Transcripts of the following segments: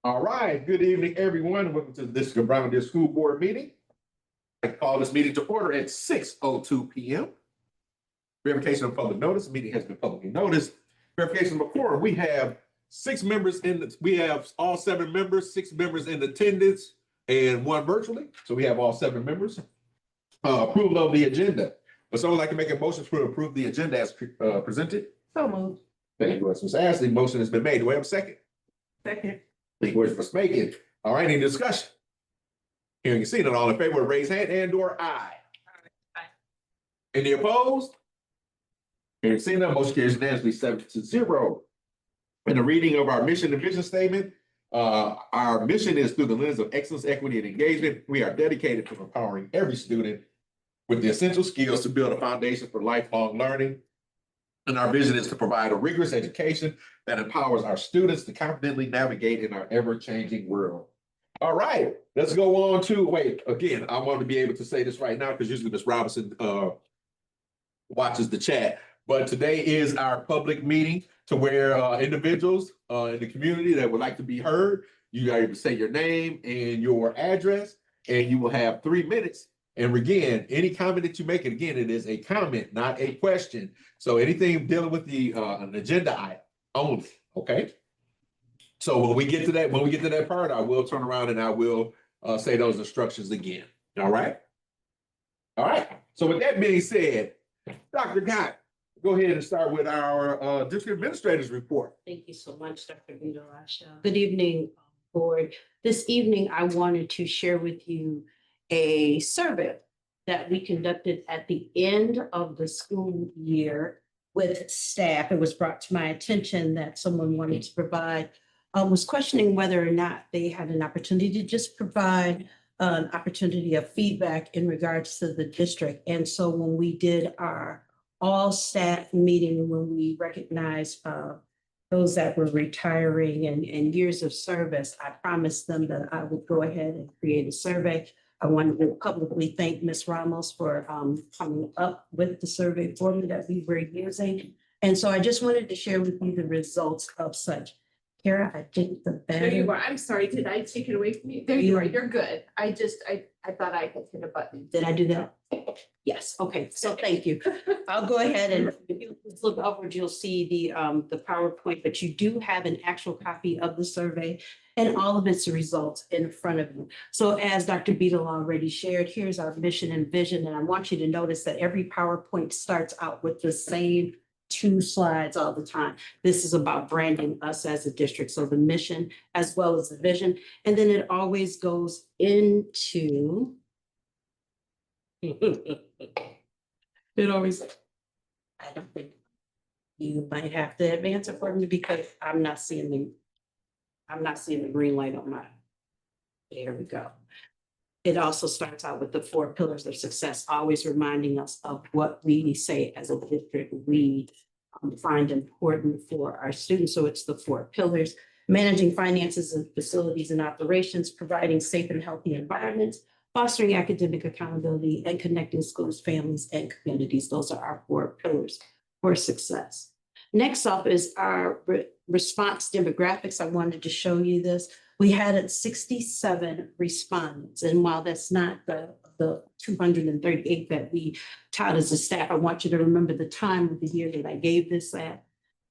All right, good evening, everyone. Welcome to the District of Brown School Board meeting. I call this meeting to order at 6:02 p.m. Verification of public notice. The meeting has been publicly noticed. Verification of a quorum. We have we have all 7 members, 6 members in attendance, and 1 virtually. So we have all 7 members. Approval of the agenda. Would someone like to make a motion to approve the agenda as presented? So moved. Thank you, Ms. Ashley. Motion has been made. Do we have a second? Second. Thank you, Ms. Macon. All right, any discussion? Hearing and seeing none, all in favor, raise hand and/or aye. Aye. Any opposed? Hearing and seeing none, motion carries unanimously 7-0. In the reading of our mission and vision statement, our mission is through the lens of excellence, equity, and engagement. We are dedicated to empowering every student with the essential skills to build a foundation for lifelong learning. And our vision is to provide a rigorous education that empowers our students to confidently navigate in our ever-changing world. All right, let's go on to, again, I want to be able to say this right now because usually Ms. Robinson watches the chat. But today is our public meeting to where individuals in the community that would like to be heard, you are able to say your name and your address, and you will have 3 minutes. And again, any comment that you make, and again, it is a comment, not a question. So anything dealing with the an agenda item only, okay? So when we get to that part, I will turn around and I will say those instructions again. All right? All right. So with that being said, Dr. Gott, go ahead and start with our district administrator's report. Thank you so much, Dr. Vito Rasha. Good evening, board. This evening, I wanted to share with you a survey that we conducted at the end of the school year with staff. It was brought to my attention that someone wanted to provide, was questioning whether or not they had an opportunity to just provide an opportunity of feedback in regards to the district. And so when we did our all staff meeting, when we recognized those that were retiring and years of service, I promised them that I would go ahead and create a survey. I wanted to publicly thank Ms. Ramos for coming up with the survey form that we were using. And so I just wanted to share with you the results of such. Kara, I think the better. There you are. I'm sorry. Did I take it away from you? There you are. You're good. I thought I had hit a button. Did I do that? Yes. Okay. So thank you. I'll go ahead and if you look upward, you'll see the PowerPoint, but you do have an actual copy of the survey and all of its results in front of you. So as Dr. Beadle already shared, here's our mission and vision. And I want you to notice that every PowerPoint starts out with the same 2 slides all the time. This is about branding us as a district. So the mission as well as the vision. And then it always goes into, it always, I don't think you might have to advance it for me because I'm not seeing the green light on my, there we go. It also starts out with the 4 pillars of success, always reminding us of what we say as a district we find important for our students. So it's the 4 pillars: managing finances and facilities and operations, providing safe and healthy environments, fostering academic accountability, and connecting schools, families, and communities. Those are our 4 pillars for success. Next up is our response demographics. I wanted to show you this. We had 67 respondents. And while that's not the 238 that we taught as a staff, I want you to remember the time of the year that I gave this at.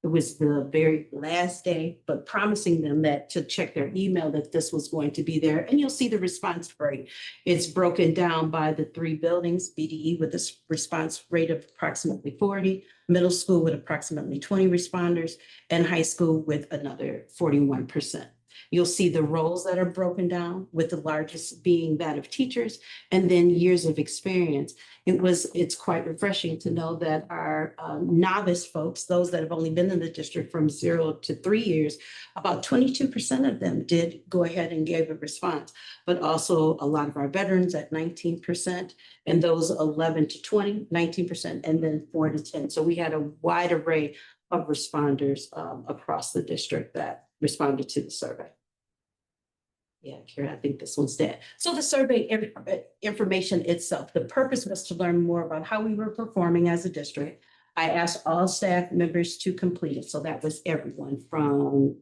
It was the very last day, but promising them that to check their email that this was going to be there. And you'll see the response rate. It's broken down by the 3 buildings: BDE with a response rate of approximately 40, middle school with approximately 20 responders, and high school with another 41%. You'll see the roles that are broken down, with the largest being that of teachers, and then years of experience. It's quite refreshing to know that our novice folks, those that have only been in the district from 0 to 3 years, about 22% of them did go ahead and gave a response, but also a lot of our veterans at 19%, and those 11 to 20, 19%, and then 4 to 10. So we had a wide array of responders across the district that responded to the survey. Yeah, Karen, I think this one's dead. So the survey information itself, the purpose was to learn more about how we were performing as a district. I asked all staff members to complete it. So that was everyone from,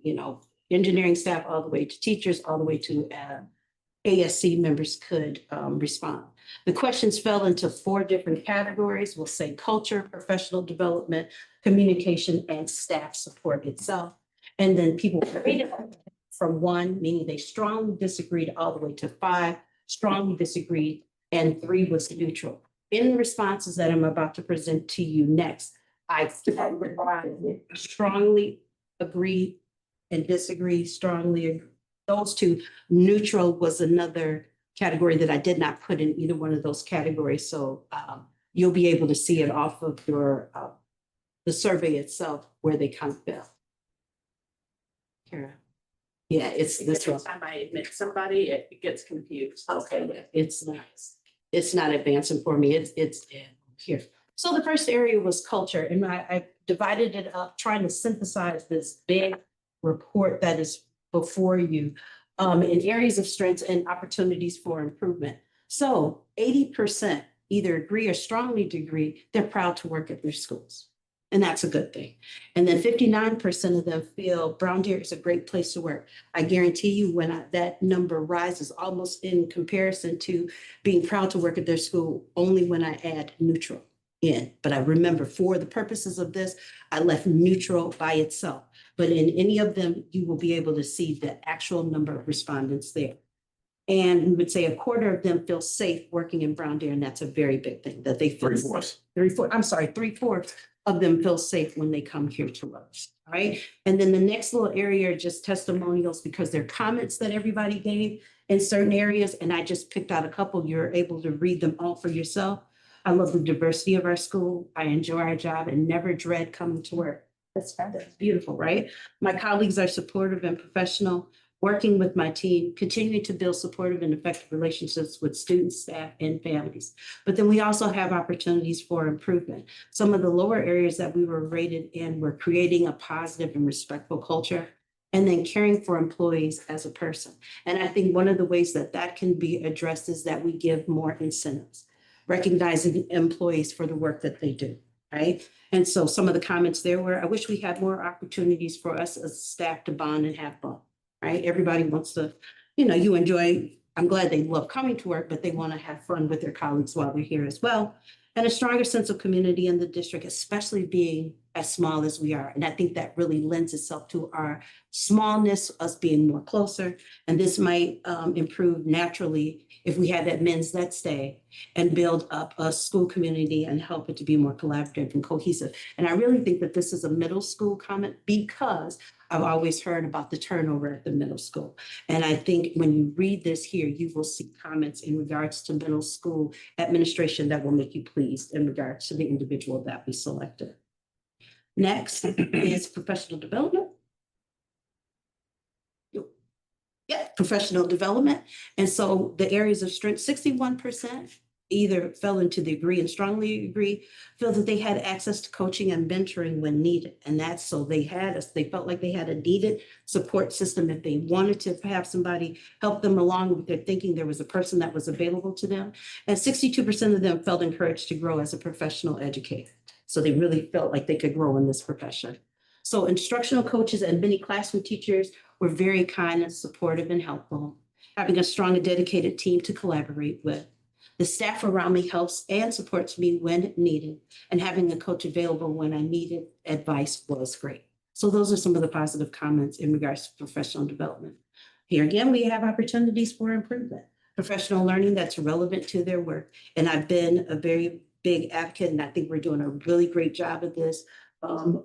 engineering staff, all the way to teachers, all the way to ASC members could respond. The questions fell into 4 different categories. We'll say culture, professional development, communication, and staff support itself. And then people rated from 1, meaning they strongly disagreed, all the way to 5, strongly disagreed, and 3 was neutral. In the responses that I'm about to present to you next, I strongly agree and disagree, strongly agree. Those 2, neutral was another category that I did not put in either one of those categories. So you'll be able to see it off of your the survey itself where they kind of fell. Kara. Yeah, it's this one. Every time I admit somebody, it gets confused. Okay, it's not advancing for me. It's here. So the first area was culture, and I divided it up, trying to synthesize this big report that is before you in areas of strengths and opportunities for improvement. So 80% either agree or strongly agree they're proud to work at their schools. And that's a good thing. And then 59% of them feel Brown Deer is a great place to work. I guarantee you when that number rises almost in comparison to being proud to work at their school, only when I add neutral in. But I remember for the purposes of this, I left neutral by itself. But in any of them, you will be able to see the actual number of respondents there. And we would say 1/4 of them feel safe working in Brown Deer, and that's a very big thing that they feel. 3/4. 3/4 of them feel safe when they come here to us. All right. And then the next little area are just testimonials because they're comments that everybody gave in certain areas. And I just picked out a couple. You're able to read them all for yourself. I love the diversity of our school. I enjoy our job and never dread coming to work. That's beautiful, right? My colleagues are supportive and professional, working with my team, continuing to build supportive and effective relationships with students, staff, and families. But then we also have opportunities for improvement. Some of the lower areas that we were rated in were creating a positive and respectful culture, and then caring for employees as a person. And I think one of the ways that that can be addressed is that we give more incentives, recognizing employees for the work that they do, right? And so some of the comments there were, I wish we had more opportunities for us as staff to bond and have fun. Right? Everybody wants to, you enjoy, I'm glad they love coming to work, but they want to have fun with their colleagues while they're here as well. And a stronger sense of community in the district, especially being as small as we are. And I think that really lends itself to our smallness, us being more closer. And this might improve naturally if we had admins that stay and build up a school community and help it to be more collaborative and cohesive. And I really think that this is a middle school comment because I've always heard about the turnover at the middle school. And I think when you read this here, you will see comments in regards to middle school administration that will make you pleased in regards to the individual that we selected. Next is professional development. Yeah, professional development. And so the areas of strength, 61% either fell into the agree and strongly agree, feel that they had access to coaching and mentoring when needed. And that's so they felt like they had a needed support system. If they wanted to have somebody help them along with their thinking, there was a person that was available to them. And 62% of them felt encouraged to grow as a professional educator. So they really felt like they could grow in this profession. So instructional coaches and many classroom teachers were very kind and supportive and helpful, having a strong and dedicated team to collaborate with. The staff around me helps and supports me when needed, and having a coach available when I needed advice was great. So those are some of the positive comments in regards to professional development. Here again, we have opportunities for improvement, professional learning that's relevant to their work. And I've been a very big advocate, and I think we're doing a really great job of this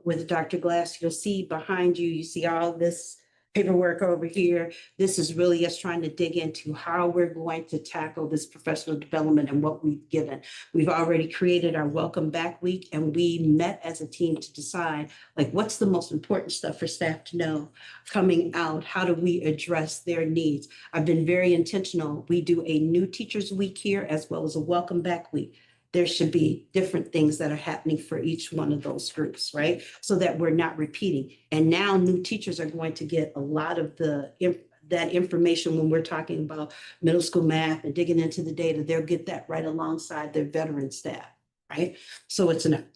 with Dr. Glass. You'll see behind you, you see all this paperwork over here. This is really us trying to dig into how we're going to tackle this professional development and what we've given. We've already created our Welcome Back Week, and we met as a team to decide, like, what's the most important stuff for staff to know coming out? How do we address their needs? I've been very intentional. We do a new Teachers Week here as well as a Welcome Back Week. There should be different things that are happening for each one of those groups, right? So that we're not repeating. And now new teachers are going to get a lot of that information when we're talking about middle school math and digging into the data. They'll get that right alongside their veteran staff, right? So it's an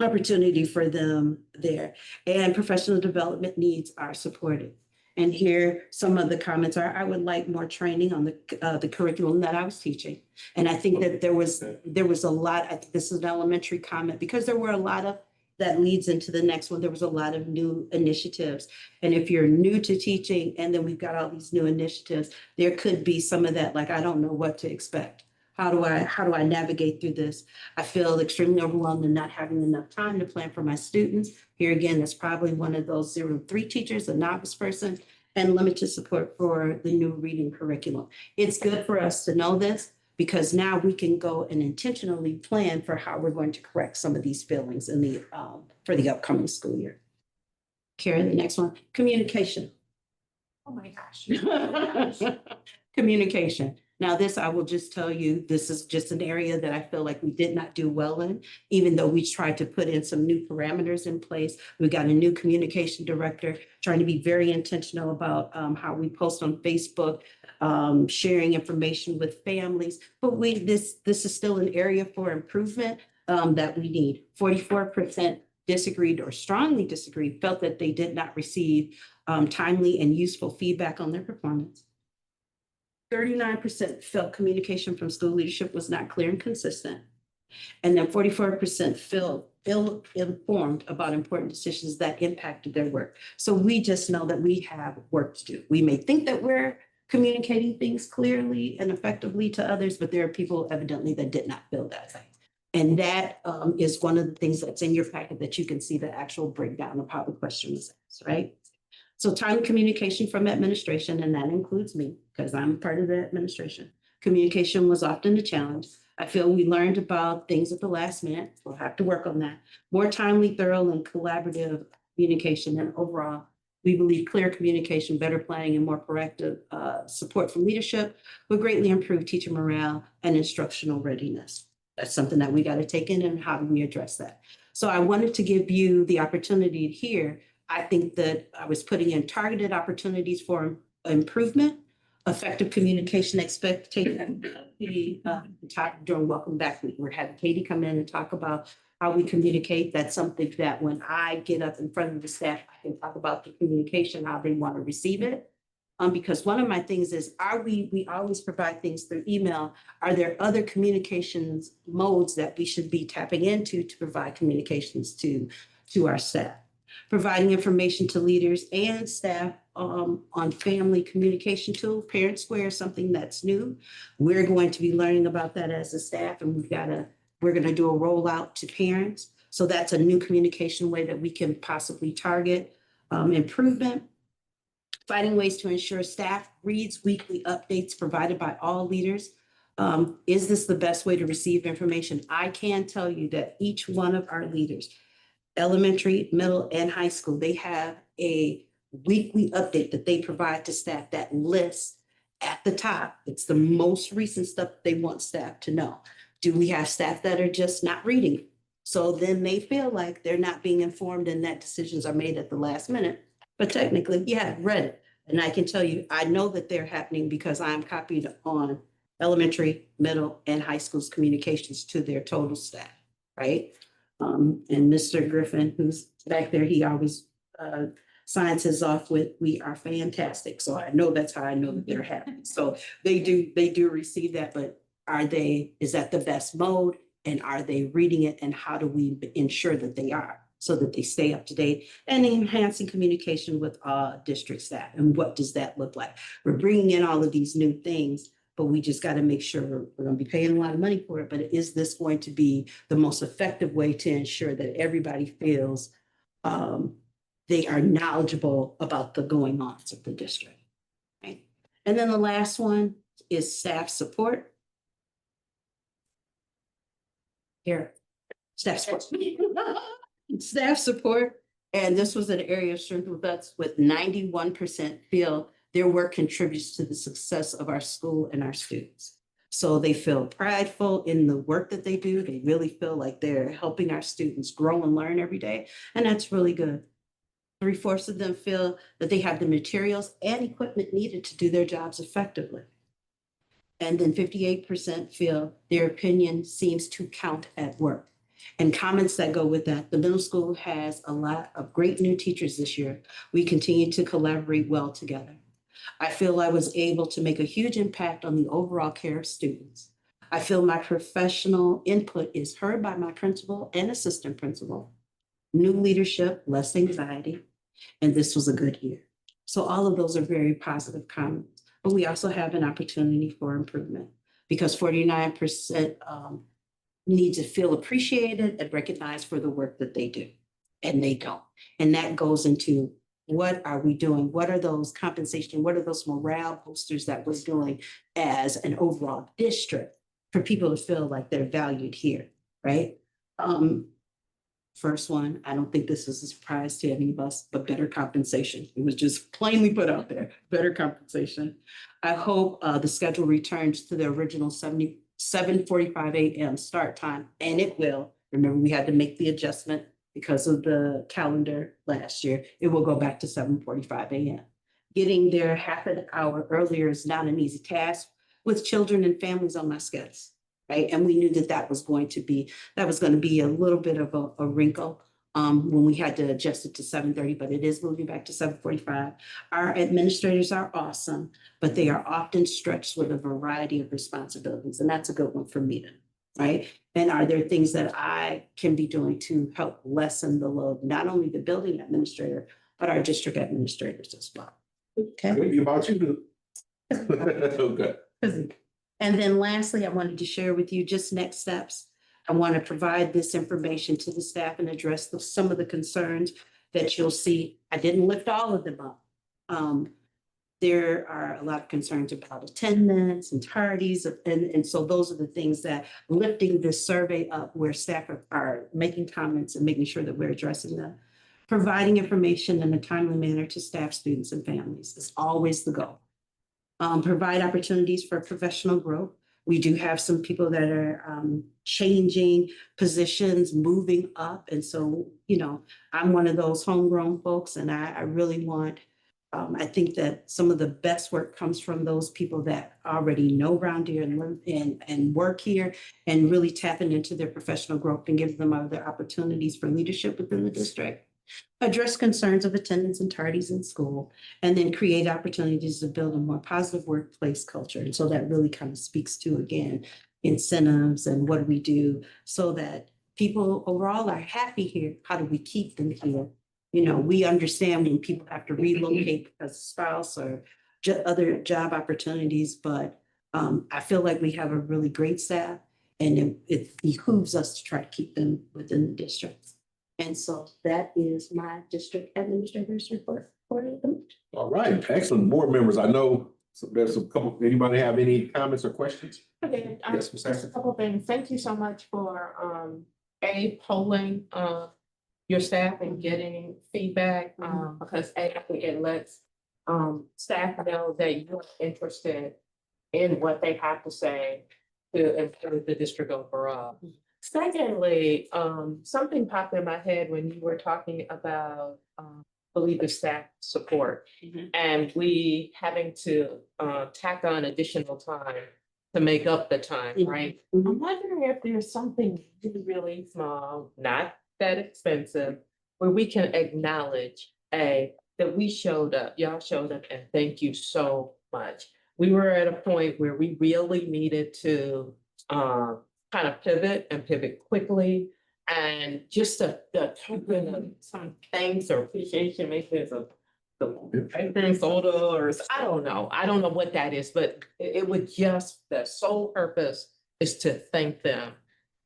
opportunity for them there. And professional development needs are supported. And here, some of the comments are, I would like more training on the curriculum that I was teaching. And I think that there was a lot, I think this is an elementary comment, because there were a lot of, that leads into the next one, there was a lot of new initiatives. And if you're new to teaching, and then we've got all these new initiatives, there could be some of that, like, I don't know what to expect. How do I navigate through this? I feel extremely overwhelmed and not having enough time to plan for my students. Here again, that's probably one of those 0-3 teachers, a novice person, and limited support for the new reading curriculum. It's good for us to know this, because now we can go and intentionally plan for how we're going to correct some of these failings in the, for the upcoming school year. Karen, the next one, communication. Oh my gosh. Communication. Now, this, I will just tell you, this is just an area that I feel like we did not do well in, even though we tried to put in some new parameters in place. We got a new communication director, trying to be very intentional about how we post on Facebook, sharing information with families. But this is still an area for improvement that we need. 44% disagreed or strongly disagreed, felt that they did not receive timely and useful feedback on their performance. 39% felt communication from school leadership was not clear and consistent. And then 44% felt ill-informed about important decisions that impacted their work. So we just know that we have work to do. We may think that we're communicating things clearly and effectively to others, but there are people evidently that did not feel that way. And that is one of the things that's in your packet, that you can see the actual breakdown of how the question was asked, right? So timely communication from administration, and that includes me, because I'm part of the administration. Communication was often a challenge. I feel we learned about things at the last minute. We'll have to work on that. More timely, thorough, and collaborative communication. And overall, we believe clear communication, better planning, and more proactive support from leadership will greatly improve teacher morale and instructional readiness. That's something that we got to take in, and how do we address that? So I wanted to give you the opportunity to hear. I think that I was putting in targeted opportunities for improvement, effective communication expectation. During Welcome Back Week, we're having Katie come in and talk about how we communicate. That's something that when I get up in front of the staff, I can talk about the communication, how they want to receive it. Because one of my things is, we always provide things through email. Are there other communications modes that we should be tapping into to provide communications to our staff? Providing information to leaders and staff on family communication tool, Parent Square, something that's new. We're going to be learning about that as a staff, and we're going to do a rollout to parents. So that's a new communication way that we can possibly target improvement. Finding ways to ensure staff reads weekly updates provided by all leaders. Is this the best way to receive information? I can tell you that each one of our leaders, elementary, middle, and high school, they have a weekly update that they provide to staff that lists at the top. It's the most recent stuff they want staff to know. Do we have staff that are just not reading? So then they feel like they're not being informed and that decisions are made at the last minute. But technically, yeah, I've read it. And I can tell you, I know that they're happening because I'm copied on elementary, middle, and high school's communications to their total staff, right? And Mr. Griffin, who's back there, he always signs his off with, "We are fantastic." So I know that's how I know that they're happening. So they do receive that, but is that the best mode? And are they reading it? And how do we ensure that they are, so that they stay up to date? And enhancing communication with district staff. And what does that look like? We're bringing in all of these new things, but we just got to make sure we're going to be paying a lot of money for it. But is this going to be the most effective way to ensure that everybody feels they are knowledgeable about the going-ons of the district? Right? And then the last one is staff support. Here, staff support. Staff support. And this was an area of strength with us, with 91% feel their work contributes to the success of our school and our students. So they feel prideful in the work that they do. They really feel like they're helping our students grow and learn every day. And that's really good. 3/4 of them feel that they have the materials and equipment needed to do their jobs effectively. And then 58% feel their opinion seems to count at work. And comments that go with that, the middle school has a lot of great new teachers this year. We continue to collaborate well together. I feel I was able to make a huge impact on the overall care of students. I feel my professional input is heard by my principal and assistant principal. New leadership, less anxiety, and this was a good year. So all of those are very positive comments, but we also have an opportunity for improvement because 49% need to feel appreciated and recognized for the work that they do, and they don't. And that goes into what are we doing? What are those compensation? What are those morale boosters that we're doing as an overall district for people to feel like they're valued here, right? First one, I don't think this is a surprise to any of us, but better compensation. It was just plainly put out there, better compensation. I hope the schedule returns to the original 7:45 a.m. start time, and it will. Remember, we had to make the adjustment because of the calendar last year. It will go back to 7:45 a.m. Getting there half an hour earlier is not an easy task with children and families on my schedule, right? And we knew that that was going to be a little bit of a wrinkle when we had to adjust it to 7:30, but it is moving back to 7:45. Our administrators are awesome, but they are often stretched with a variety of responsibilities, and that's a good one for me to, right? And are there things that I can be doing to help lessen the load, not only the building administrator, but our district administrators as well? Okay. Maybe about you too. Okay. And then lastly, I wanted to share with you just next steps. I want to provide this information to the staff and address some of the concerns that you'll see. I didn't lift all of them up. There are a lot of concerns about attendance and tardies, and so those are the things that lifting this survey up where staff are making comments and making sure that we're addressing them. Providing information in a timely manner to staff, students, and families is always the goal. Provide opportunities for professional growth. We do have some people that are changing positions, moving up. And so, I'm one of those homegrown folks, and I really want, I think that some of the best work comes from those people that already know around here and live and work here, and really tapping into their professional growth and give them other opportunities for leadership within the district. Address concerns of attendance and tardies in school, and then create opportunities to build a more positive workplace culture. And so that really kind of speaks to, again, incentives and what do we do so that people overall are happy here. How do we keep them here? We understand when people have to relocate because of spouse or other job opportunities, but I feel like we have a really great staff, and it behooves us to try to keep them within the district. And so that is my district administrator's report for the. All right, excellent. Board members, I know there's a couple, anybody have any comments or questions? Okay, Yes, Ms. just a Saxon? couple things. Thank you so much for polling your staff and getting feedback because I think it lets staff know that you're interested in what they have to say to improve the district overall. Secondly, something popped in my head when you were talking about believe the staff support and we having to tack on additional time to make up the time, right? I'm wondering if there's something really, really small, not that expensive, where we can acknowledge that we showed up, y'all showed up, and thank you so much. We were at a point where we really needed to kind of pivot and pivot quickly. And just the token of some thanks or appreciation, maybe there's a soda or I don't know what that is, but it would just, the sole purpose is to thank them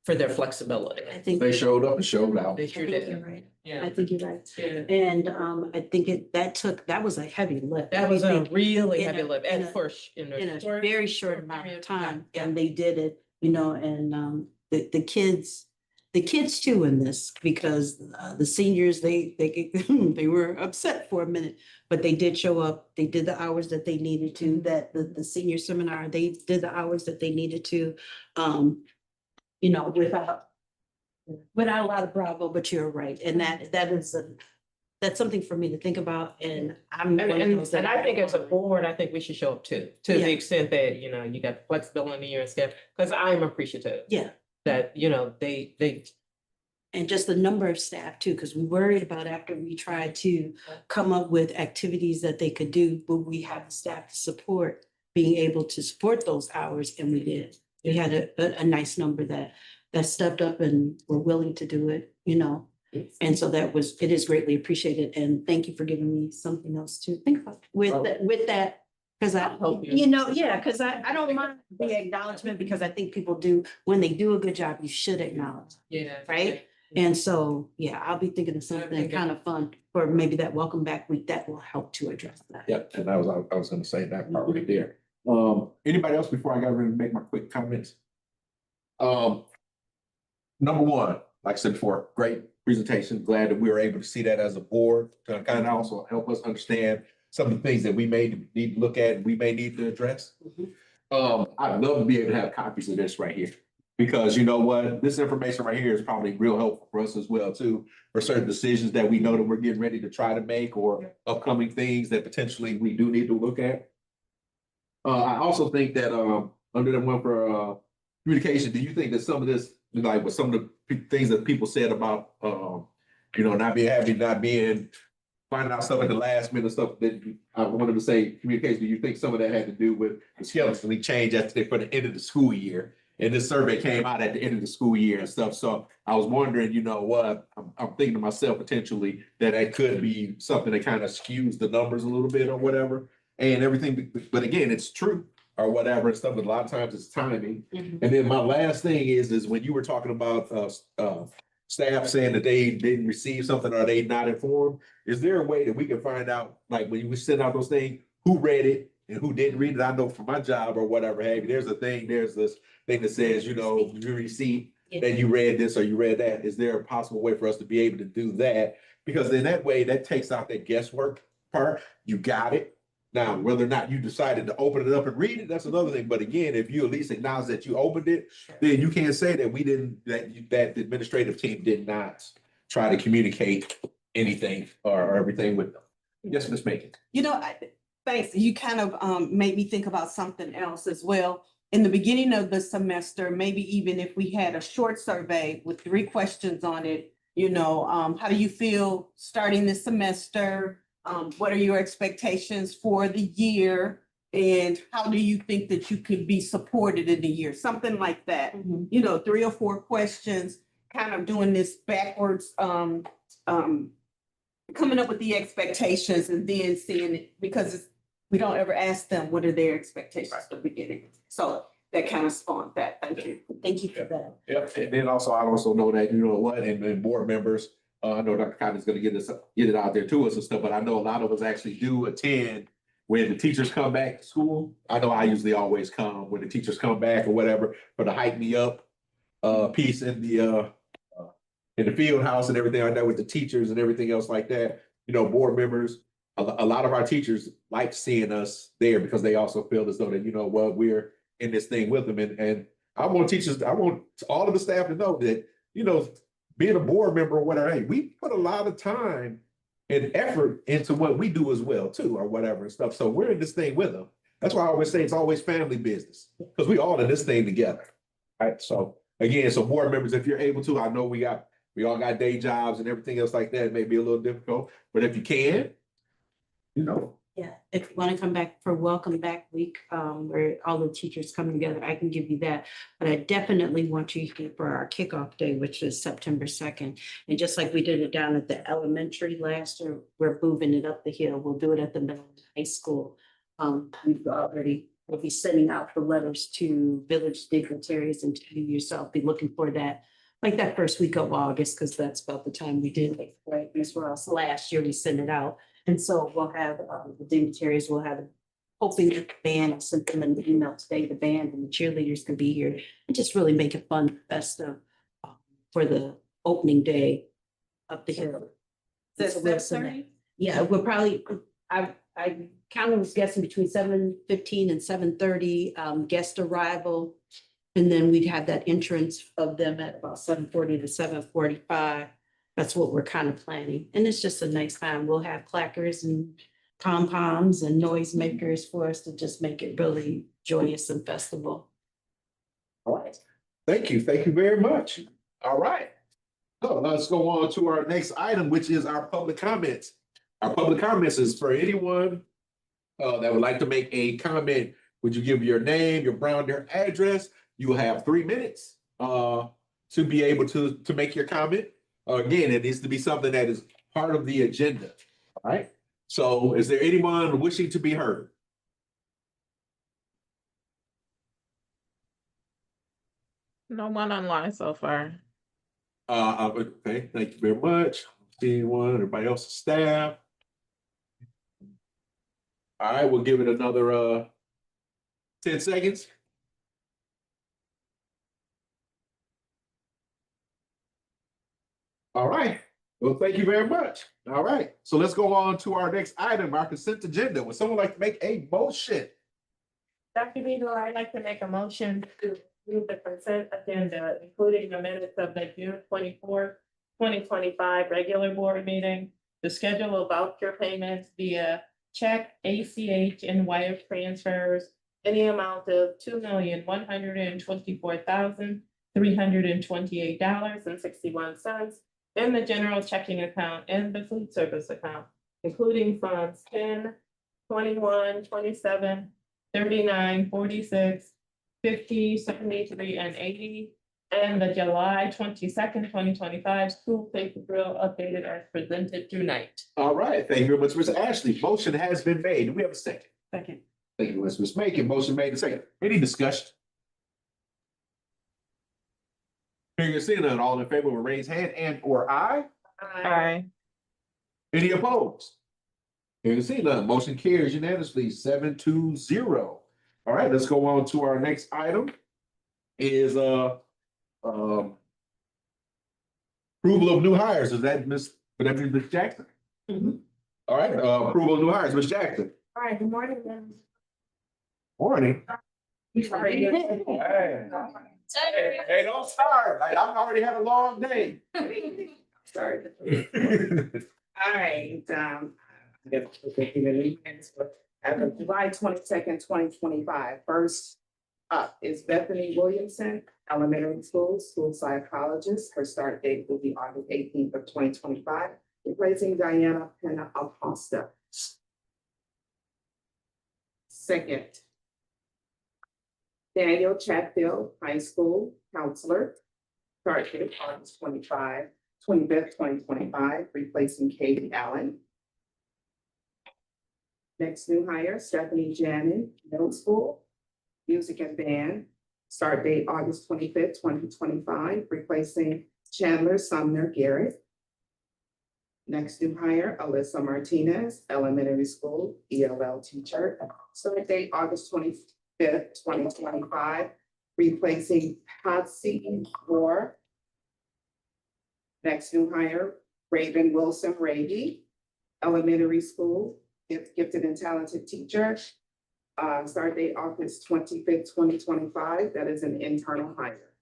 for their flexibility. I think They showed up and showed out. They I sure think did. you're right. Yeah. I think you're right. Yeah. And I think that was a heavy lift. That was a really in heavy a- lift in and a- in in a very short amount period of time, yeah. and they did it, and the kids too in this, because the seniors, they were upset for a minute, but they did show up. They did the hours that they needed to, that the senior seminar, they did the hours that they needed to, without a lot of bravo, but you're right. And that's something for me to think about, and I'm. one of those that- And I think as a board, I think we should show up too, to Yeah. the extent that, you got flexibility in your schedule, because I'm appreciative Yeah. that, they And just the number of staff too, because we worried about after we tried to come up with activities that they could do, but we have the staff to support, being able to support those hours, and we did. We had a nice number that stepped up and were willing to do it, you know. And so it is greatly appreciated, and thank you for giving me something else to think about with that. Because because I don't mind the acknowledgement, because I think people do, when they do a good job, you should acknowledge. Yeah. Right? And so, yeah, I'll be thinking of something kind of fun for maybe that welcome back week that will help to address that. Yep, and I was gonna say that part right there. Anybody else before I got ready to make my quick comments? Number one, like I said before, great presentation. Glad that we were able to see that as a board to kind of also help us understand some of the things that we may need to look at, and we may need to address. I'd love to be able to have copies of this right here. Because you know what, this information right here is probably real helpful for us as well too, for certain decisions that we know that we're getting ready to try to make, or upcoming things that potentially we do need to look at. I also think that under the one for communication, do you think that some of this, like with some of the things that people said about not being happy, finding out stuff at the last minute, stuff that I wanted to say communication, do you think some of that had to do with the scheduling change for the end of the school year? And this survey came out at the end of the school year and stuff. So I was wondering, you know what, I'm thinking to myself potentially that could be something that kind of skews the numbers a little bit or whatever and everything. But again, it's true or whatever and stuff. But a lot of times it's timing. Mhm. And then my last thing is when you were talking about staff saying that they didn't receive something or they not informed, is there a way that we can find out, like when we send out those things, who read it and who didn't read it? I know for my job or whatever, hey, there's this thing that says, you receipt that you read this or you read that. Is there a possible way for us to be able to do that? Because in that way, that takes out that guesswork part. You got it. Now, whether or not you decided to open it up and read it, that's another thing. But again, if you at least acknowledge that you opened it, then you can't say that that the administrative team did not try to communicate anything or everything with them. Yes, Ms. Macon. Thanks. You kind of made me think about something else as well. In the beginning of the semester, maybe even if we had a short survey with 3 questions on it, how do you feel starting this semester? What are your expectations for the year? And how do you think that you could be supported in the year? Something like that. 3 or 4 questions, kind of doing this backwards, coming up with the expectations and then seeing it, because we don't ever ask them what are their expectations at the beginning. So that kind of spawned that. Thank you. Thank you for that. Yep, and then also, I also know that, and board members, I know Dr. Cotton is gonna get it out there to us and stuff, but I know a lot of us actually do attend when the teachers come back to school. I know I usually always come when the teachers come back or whatever, for the hype me up piece in the field house and everything like that with the teachers and everything else like that. Board members, a lot of our teachers like seeing us there because they also feel as though that, we're in this thing with them. And I want all of the staff to know that, being a board member or whatever, hey, we put a lot of time and effort into what we do as well too, or whatever and stuff. So we're in this thing with them. That's why I always say it's always family business, because we all in this thing together. Right. So again, so board members, if you're able to, I know we all got day jobs and everything else like that. It may be a little difficult, but if you can, Yeah, if you want to come back for welcome back week, where all the teachers come together, I can give you that. But I definitely want you here for our kickoff day, which is September 2nd. And just like we did it down at the elementary last year, we're moving it up the hill. We'll do it at the middle high school. We'll be sending out the letters to village dignitaries, and to you yourself, be looking for that, like that first week of August, because that's about the time we did it, right? Ms. Ross, last year we sent it out. And so we'll have the dignitaries, we'll have, hoping the band, I sent them an email today, the band and the cheerleaders can be here and just really make it fun, festive for the opening day up the hill. That's So we'll send that. Yeah, we're probably, I kind of was guessing between 7:15 and 7:30, guest arrival. And then we'd have that entrance of them at about 7:40 to 7:45. That's what we're kind of planning. And it's just a nice time. We'll have clackers and pom-poms and noisemakers for us to just make it really joyous and festival. all right. Thank you very much. All right. So let's go on to our next item, which is our public comments. Our public comments is for anyone that would like to make a comment. Would you give your name, your brown, your address? You will have 3 minutes to be able to make your comment. Again, it needs to be something that is part of the agenda. All right. So is there anyone wishing to be heard? No one online so far. Okay, thank you very much. See anyone, everybody else, staff? All right, we'll give it another 10 seconds. All right, well, thank you very much. All right, so let's go on to our next item, our consent agenda. Would someone like to make a motion? Dr. Beagle, I'd like to make a motion to approve the consent agenda, including the minutes of the June 24th, 2025 regular board meeting, the schedule of voucher payments via check, ACH, and wire transfers in the amount of $2,124,328.61 in the general checking account and the food service account, including funds 10, 21, 27, 39, 46, 50, 73, and 80, and the July 22nd, 2025 school paper drill updated as presented tonight. All right, thank you very much, Ms. Ashley. Motion has been made. Do we have a second? Second. Thank you, Ms. Making. Motion made and second. Any discussion? Hearing and seeing none, all in favor will raise hand and or aye. Aye. Any opposed? Hearing and seeing none, motion carries unanimously 7-0. All right, let's go on to our next item. Is approval of new hires. Is that Ms. Jackson? Mhm. All right, approval of new hires, Ms. Jackson. All right, good morning, ma'am. Morning. Sorry. Hey, don't start. Like, I've already had a long day. Sorry. All right, as of July 22nd, 2025, first up is Bethany Williamson, elementary school psychologist. Her start date will be August 18th of 2025, replacing Diana Pena Acosta. Second, Daniel Chatfield, high school counselor, start date August 25th, 2025, replacing Katie Allen. Next new hire, Stephanie Janin, middle school, music and band, start date August 25th, 2025, replacing Chandler Sumner Garrett. Next new hire, Alyssa Martinez, elementary school, ELL teacher, start date August 25th, 2025, replacing Patsy Moore. Next new hire, Raven Wilson Rady, elementary school, gifted and talented teacher. Start date August 25th, 2025. That is an internal hire.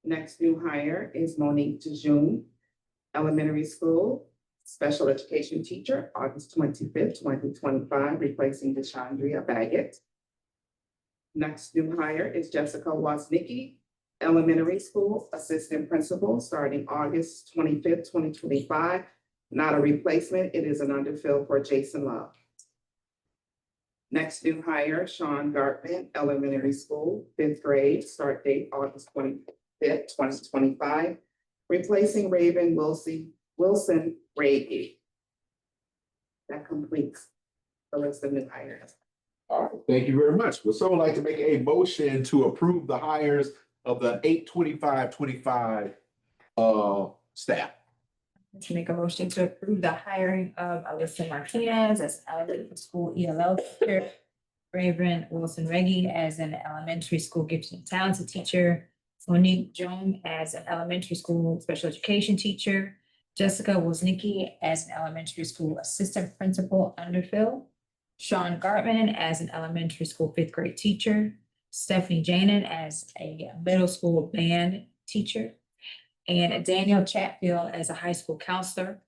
Next new hire is Monique DeJune, elementary school, special education teacher, August 25th, 2025, replacing DeShandria Baggett. Next new hire is Jessica Woznicki, elementary school assistant principal, starting August 25th, 2025. Not a replacement, it is an underfill for Jason Love. Next new hire, Sean Gartman, elementary school, 5th grade, start date August 25th, 2025, replacing Raven Wilson Rady. That completes the list of new hires. All right, thank you very much. Would someone like to make a motion to approve the hires of the 8/25/25 staff? To make a motion to approve the hiring of Alyssa Martinez as elementary school ELL teacher, Raven Wilson Reggie as an elementary school gifted and talented teacher, Monique Joan as an elementary school special education teacher, Jessica Woznicki as an elementary school assistant principal underfill, Sean Gartman as an elementary school 5th grade teacher, Stephanie Janin as a middle school band teacher, and Daniel Chatfield as a high school counselor.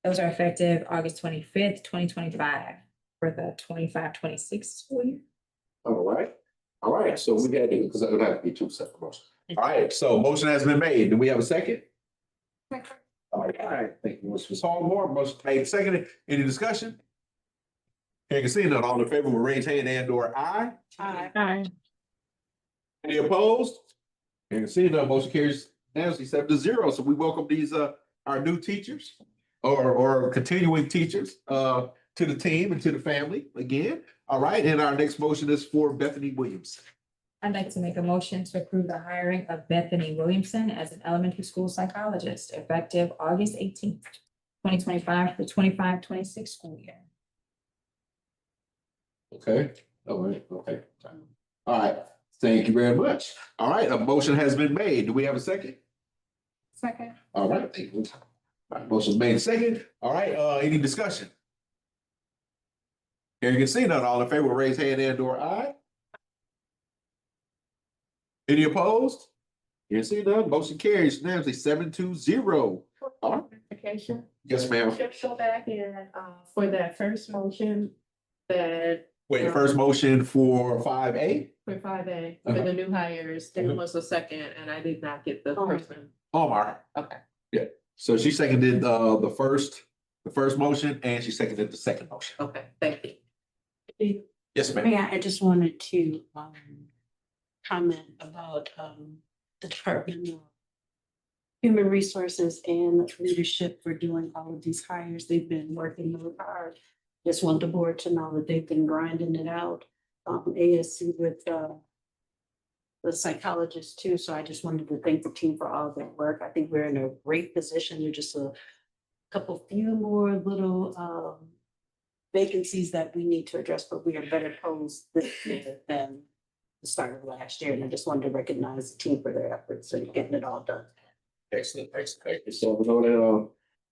Those are effective August 25th, 2025 for the 25-26 school year. All right, so we had, because it would have to be two separate motions. All right, so motion has been made. Do we have a second? All right, thank you, Ms. Hallmore. Motion made, seconded. Any discussion? Hearing and seeing none, all in favor will raise hand and or aye. Aye. Any opposed? Hearing and seeing none, motion carries unanimously 7-0. So we welcome these, our new teachers or continuing teachers, to the team and to the family again. All right, and our next motion is for Bethany Williams. I'd like to make a motion to approve the hiring of Bethany Williamson as an elementary school psychologist effective August 18th, 2025 for 25-26 school year. Okay, all right, okay. All right, thank you very much. All right, a motion has been made. Do we have a second? Second. All right, thank you. All right, motion made second. All right, any discussion? Here you can see none. All in favor, raise hand and or aye. Any opposed? Here you see none. Motion carries unanimously 7-0. All right. Clarification. Yes, ma'am. Just go back and, for that first motion, that Wait, first motion for 5A? for 5A, for the new hires, there was a second, and I did not get the person. Omar. Okay. So she seconded the first motion and she seconded the second motion. Okay, thank you. Yes, ma'am. Yeah, I just wanted to comment about the Department of Human Resources and leadership for doing all of these hires. They've been working really hard. Just want the board to know that they've been grinding it out. ASC with the psychologist too. So I just wanted to thank the team for all of their work. I think we're in a great position. There's just a few more little vacancies that we need to address, but we are better posed this year than the start of last year. And I just wanted to recognize the team for their efforts and getting it all done. Excellent, excellent. So we know that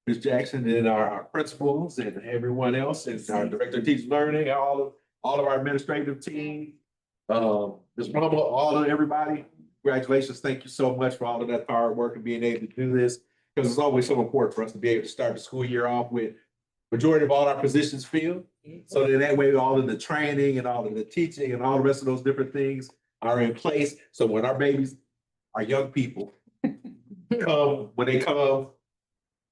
Ms. Jackson and our principals and everyone else and our director of teaching learning, all of our administrative team. Ms. Plummer, all of everybody, congratulations. Thank you so much for all of that hard work and being able to do this. Because it's always so important for us to be able to start the school year off with majority of all our positions filled. So that way, all of the training and all of the teaching and all the rest of those different things are in place. So when our babies, our young people when they come,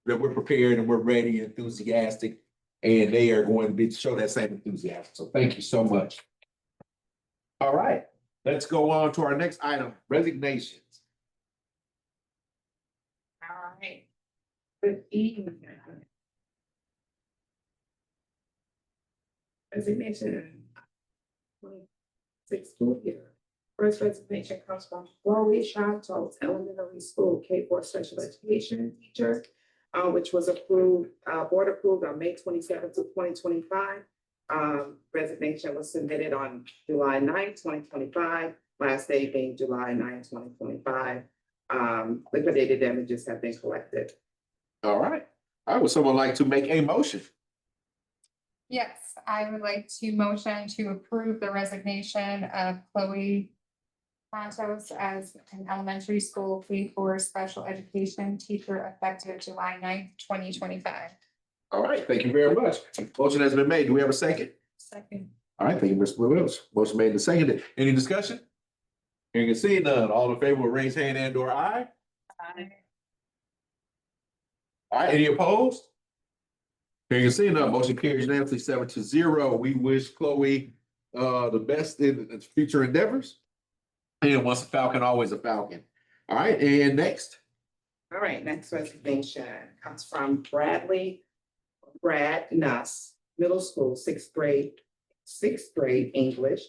that we're prepared and we're ready, enthusiastic, and they are going to show that same enthusiasm. So thank you so much. All right, let's go on to our next item, resignations. All right. Good evening. Resignation. 26 school year. First resignation comes from Chloe Shantos, elementary school K-4 special education teacher, which was approved, board approved on May 27th of 2025. Resignation was submitted on July 9th, 2025, last day being July 9th, 2025. Liquidated damages have been collected. All right, would someone like to make a motion? Yes, I would like to motion to approve the resignation of Chloe Santos as an elementary school K-4 special education teacher effective July 9th, 2025. All right, thank you very much. Motion has been made. Do we have a second? Second. All right, thank you, Mr. Williams. Motion made and seconded. Any discussion? You can see none. All in favor will raise hand and or aye. All right, any opposed? Here you can see none. Motion carries unanimously 7-0. We wish Chloe the best in its future endeavors. And once a Falcon, always a Falcon. All right, and next. All right, next resignation comes from Brad Nuss, middle school, sixth grade English.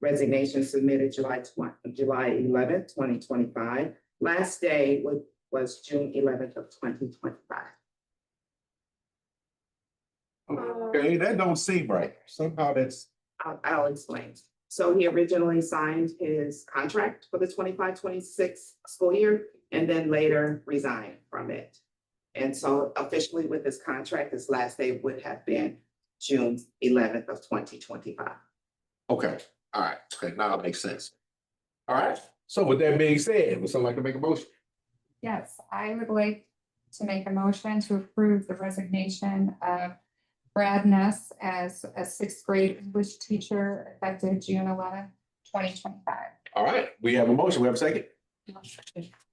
Resignation submitted July 11th, 2025. Last day was June 11th of 2025. Okay, that don't seem right. Somehow that's. I'll explain. So he originally signed his contract for the 25-26 school year and then later resigned from it. And so officially with his contract, his last day would have been June 11th of 2025. Okay, all right. Okay, now it makes sense. All right, so with that being said, would someone like to make a motion? Yes, I would like to make a motion to approve the resignation of Brad Ness as a sixth grade English teacher effective June 11th, 2025. All right, we have a motion. We have a second.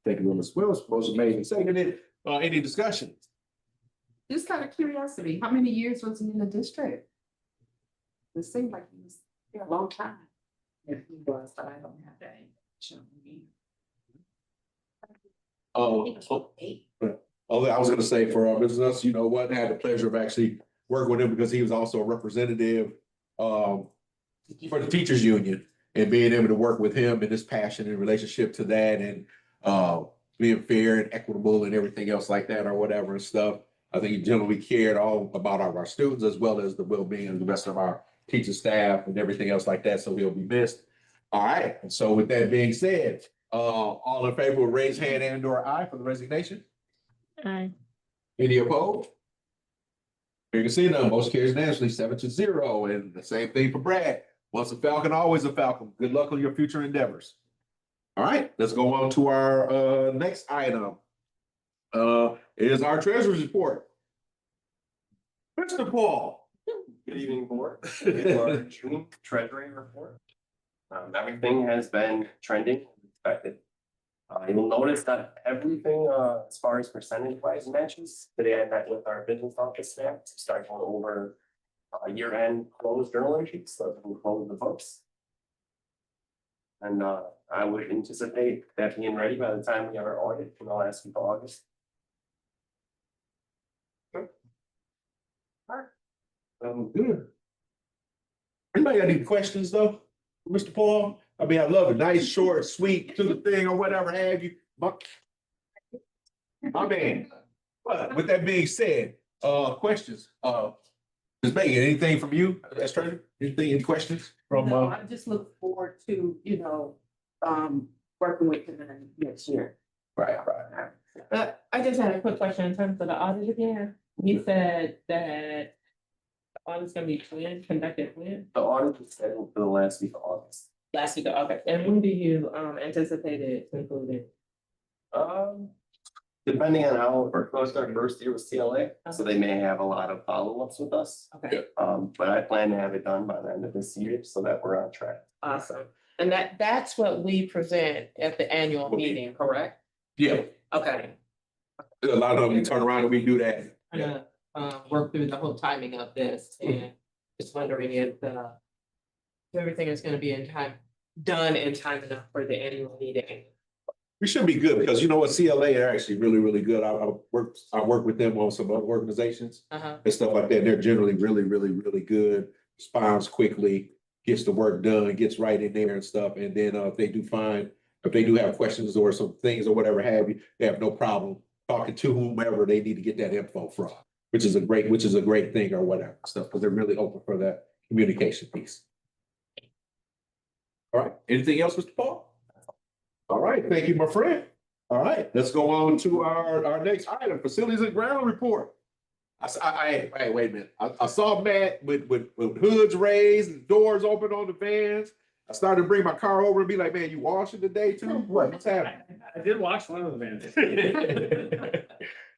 Thank you, Ms. Wills. Motion made and seconded. Any discussion? Just out of curiosity, how many years was he in the district? It seemed like he was here a long time. If he was, but I don't have that information. I was gonna say for our business, you know what, I had the pleasure of actually working with him because he was also a representative for the teachers union and being able to work with him and his passion in relationship to that and being fair and equitable and everything else like that or whatever and stuff. I think he generally cared all about our students as well as the well-being of the rest of our teaching staff and everything else like that. So he'll be missed. All right. And so with that being said, all in favor will raise hand and or aye for the resignation. Aye. Any opposed? You can see none, motion carries unanimously 7-0, and the same thing for Brad. Once a Falcon, always a Falcon. Good luck on your future endeavors. All right, let's go on to our next item. It is our treasurer's report. Mr. Paul. Good evening, board. Our June treasury report. Everything has been trending as expected. You'll notice that everything, as far as percentage wise matches. Today I met with our business office staff to start going over year-end closed journal entries, so we can close the books. And I would anticipate that being ready by the time we have our audit in the last week of August. Good. Anybody got any questions though, Mr. Paul? I mean, I love it. Nice, short, sweet, to the thing or whatever have you. My man. But with that being said, questions, Ms. Megan, anything from you as treasurer? Anything, any questions from, No, I just look forward to, working with him next year. right. I just had a quick question in terms of the audit again. You said that the audit's gonna be conducted when? The audit is scheduled for the last week of August. Last week, okay. And when do you anticipate it concluding? Depending on how we're close to our first year with CLA, so they may have a lot of follow-ups with us. Okay, But I plan to have it done by the end of this year so that we're on track. awesome. And that's what we present at the annual meeting, correct? Yeah, Okay. a lot of them, we turn around and we do that. I'm gonna work through the whole timing of this and just wondering if everything is gonna be done in time enough for the annual meeting. We should be good because you know what, CLA are actually really, really good. I work with them on some other organizations Uh-huh. and stuff like that. They're generally really, really, really good, responds quickly, gets the work done, gets right in there and stuff. And then if they do have questions or some things or whatever have you, they have no problem talking to whomever they need to get that info from, which is a great thing or whatever stuff, because they're really open for that communication piece. All right, anything else, Mr. Paul? All right, thank you, my friend. All right, let's go on to our next item, facilities and ground report. Wait a minute. I saw Matt with hoods raised and doors open on the vans. I started to bring my car over and be like, man, you washing today too? What's happening? I did watch one of the vans.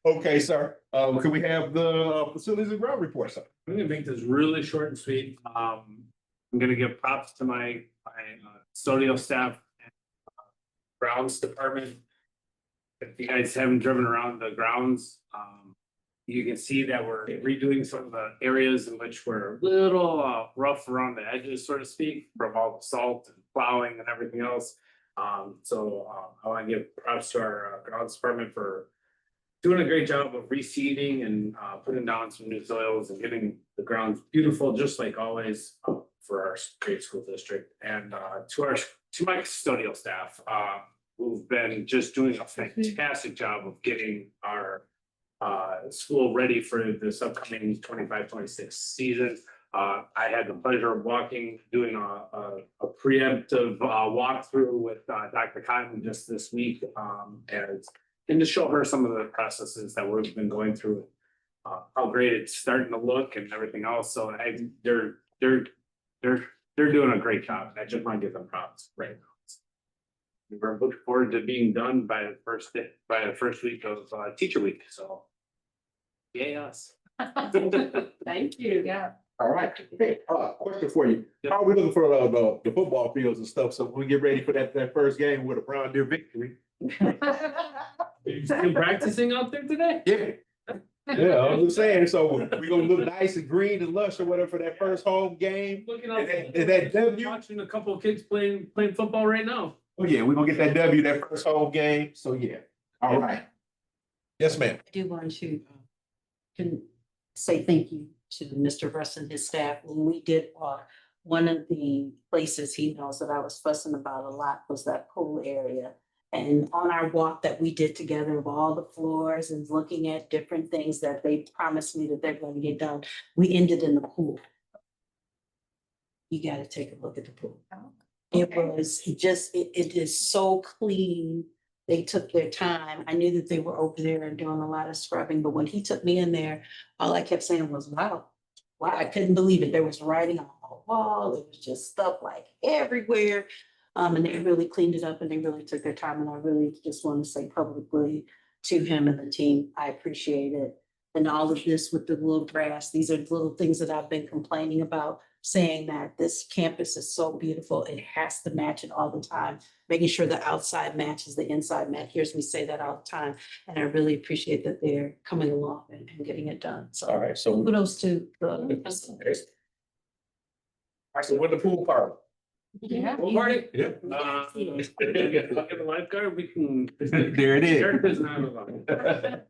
Okay, sir. Can we have the facilities and ground report, sir? I'm gonna make this really short and sweet. I'm gonna give props to my custodial staff and grounds department. If you guys haven't driven around the grounds, you can see that we're redoing some of the areas in which we're a little rough around the edges, so to speak, from all the salt and plowing and everything else. So I want to give props to our grounds department for doing a great job of reseeding and putting down some new soils and getting the grounds beautiful, just like always, for our great school district. And to my custodial staff, who've been just doing a fantastic job of getting our school ready for this upcoming 25-26 season. I had the pleasure of doing a preemptive walkthrough with Dr. Cotton just this week, and to show her some of the processes that we've been going through, how great it's starting to look and everything else. So they're doing a great job. I just want to give them props right now. We're looking forward to being done by the first week of teacher week. So, yay us. Thank you. Yeah. All right. Hey, question for you. How are we looking for the football fields and stuff? So when we get ready for that first game with a Brown Deer victory. You still practicing out there today? Yeah. Yeah, I'm just saying, so we gonna look nice and green and lush or whatever for that first home game. Looking out. And that W. Watching a couple of kids playing football right now. Oh, yeah, we're gonna get that W, that first home game, so yeah, all right. Yes, ma'am. I do want to can say thank you to Mr. Russ and his staff. When we did walk, one of the places he knows that I was fussing about a lot was that pool area. And on our walk that we did together of all the floors and looking at different things that they promised me that they're going to get done, we ended in the pool. You gotta take a look at the pool. It was just, it is so clean. They took their time. I knew that they were over there and doing a lot of scrubbing, but when he took me in there, all I kept saying was, wow. Wow, I couldn't believe it. There was writing on the wall. It was just stuff like everywhere. And they really cleaned it up and they really took their time. And I really just want to say publicly to him and the team, I appreciate it. And all of this with the little grass, these are little things that I've been complaining about, saying that this campus is so beautiful. It has to match it all the time, making sure the outside matches the inside match. Hears me say that all the time. And I really appreciate that they're coming along and getting it done. So All right, so. kudos to the. All right, so when the pool party? Yeah. Well, Marty. Yeah. I'll get the lifeguard, we can. There it is. Eric doesn't have a.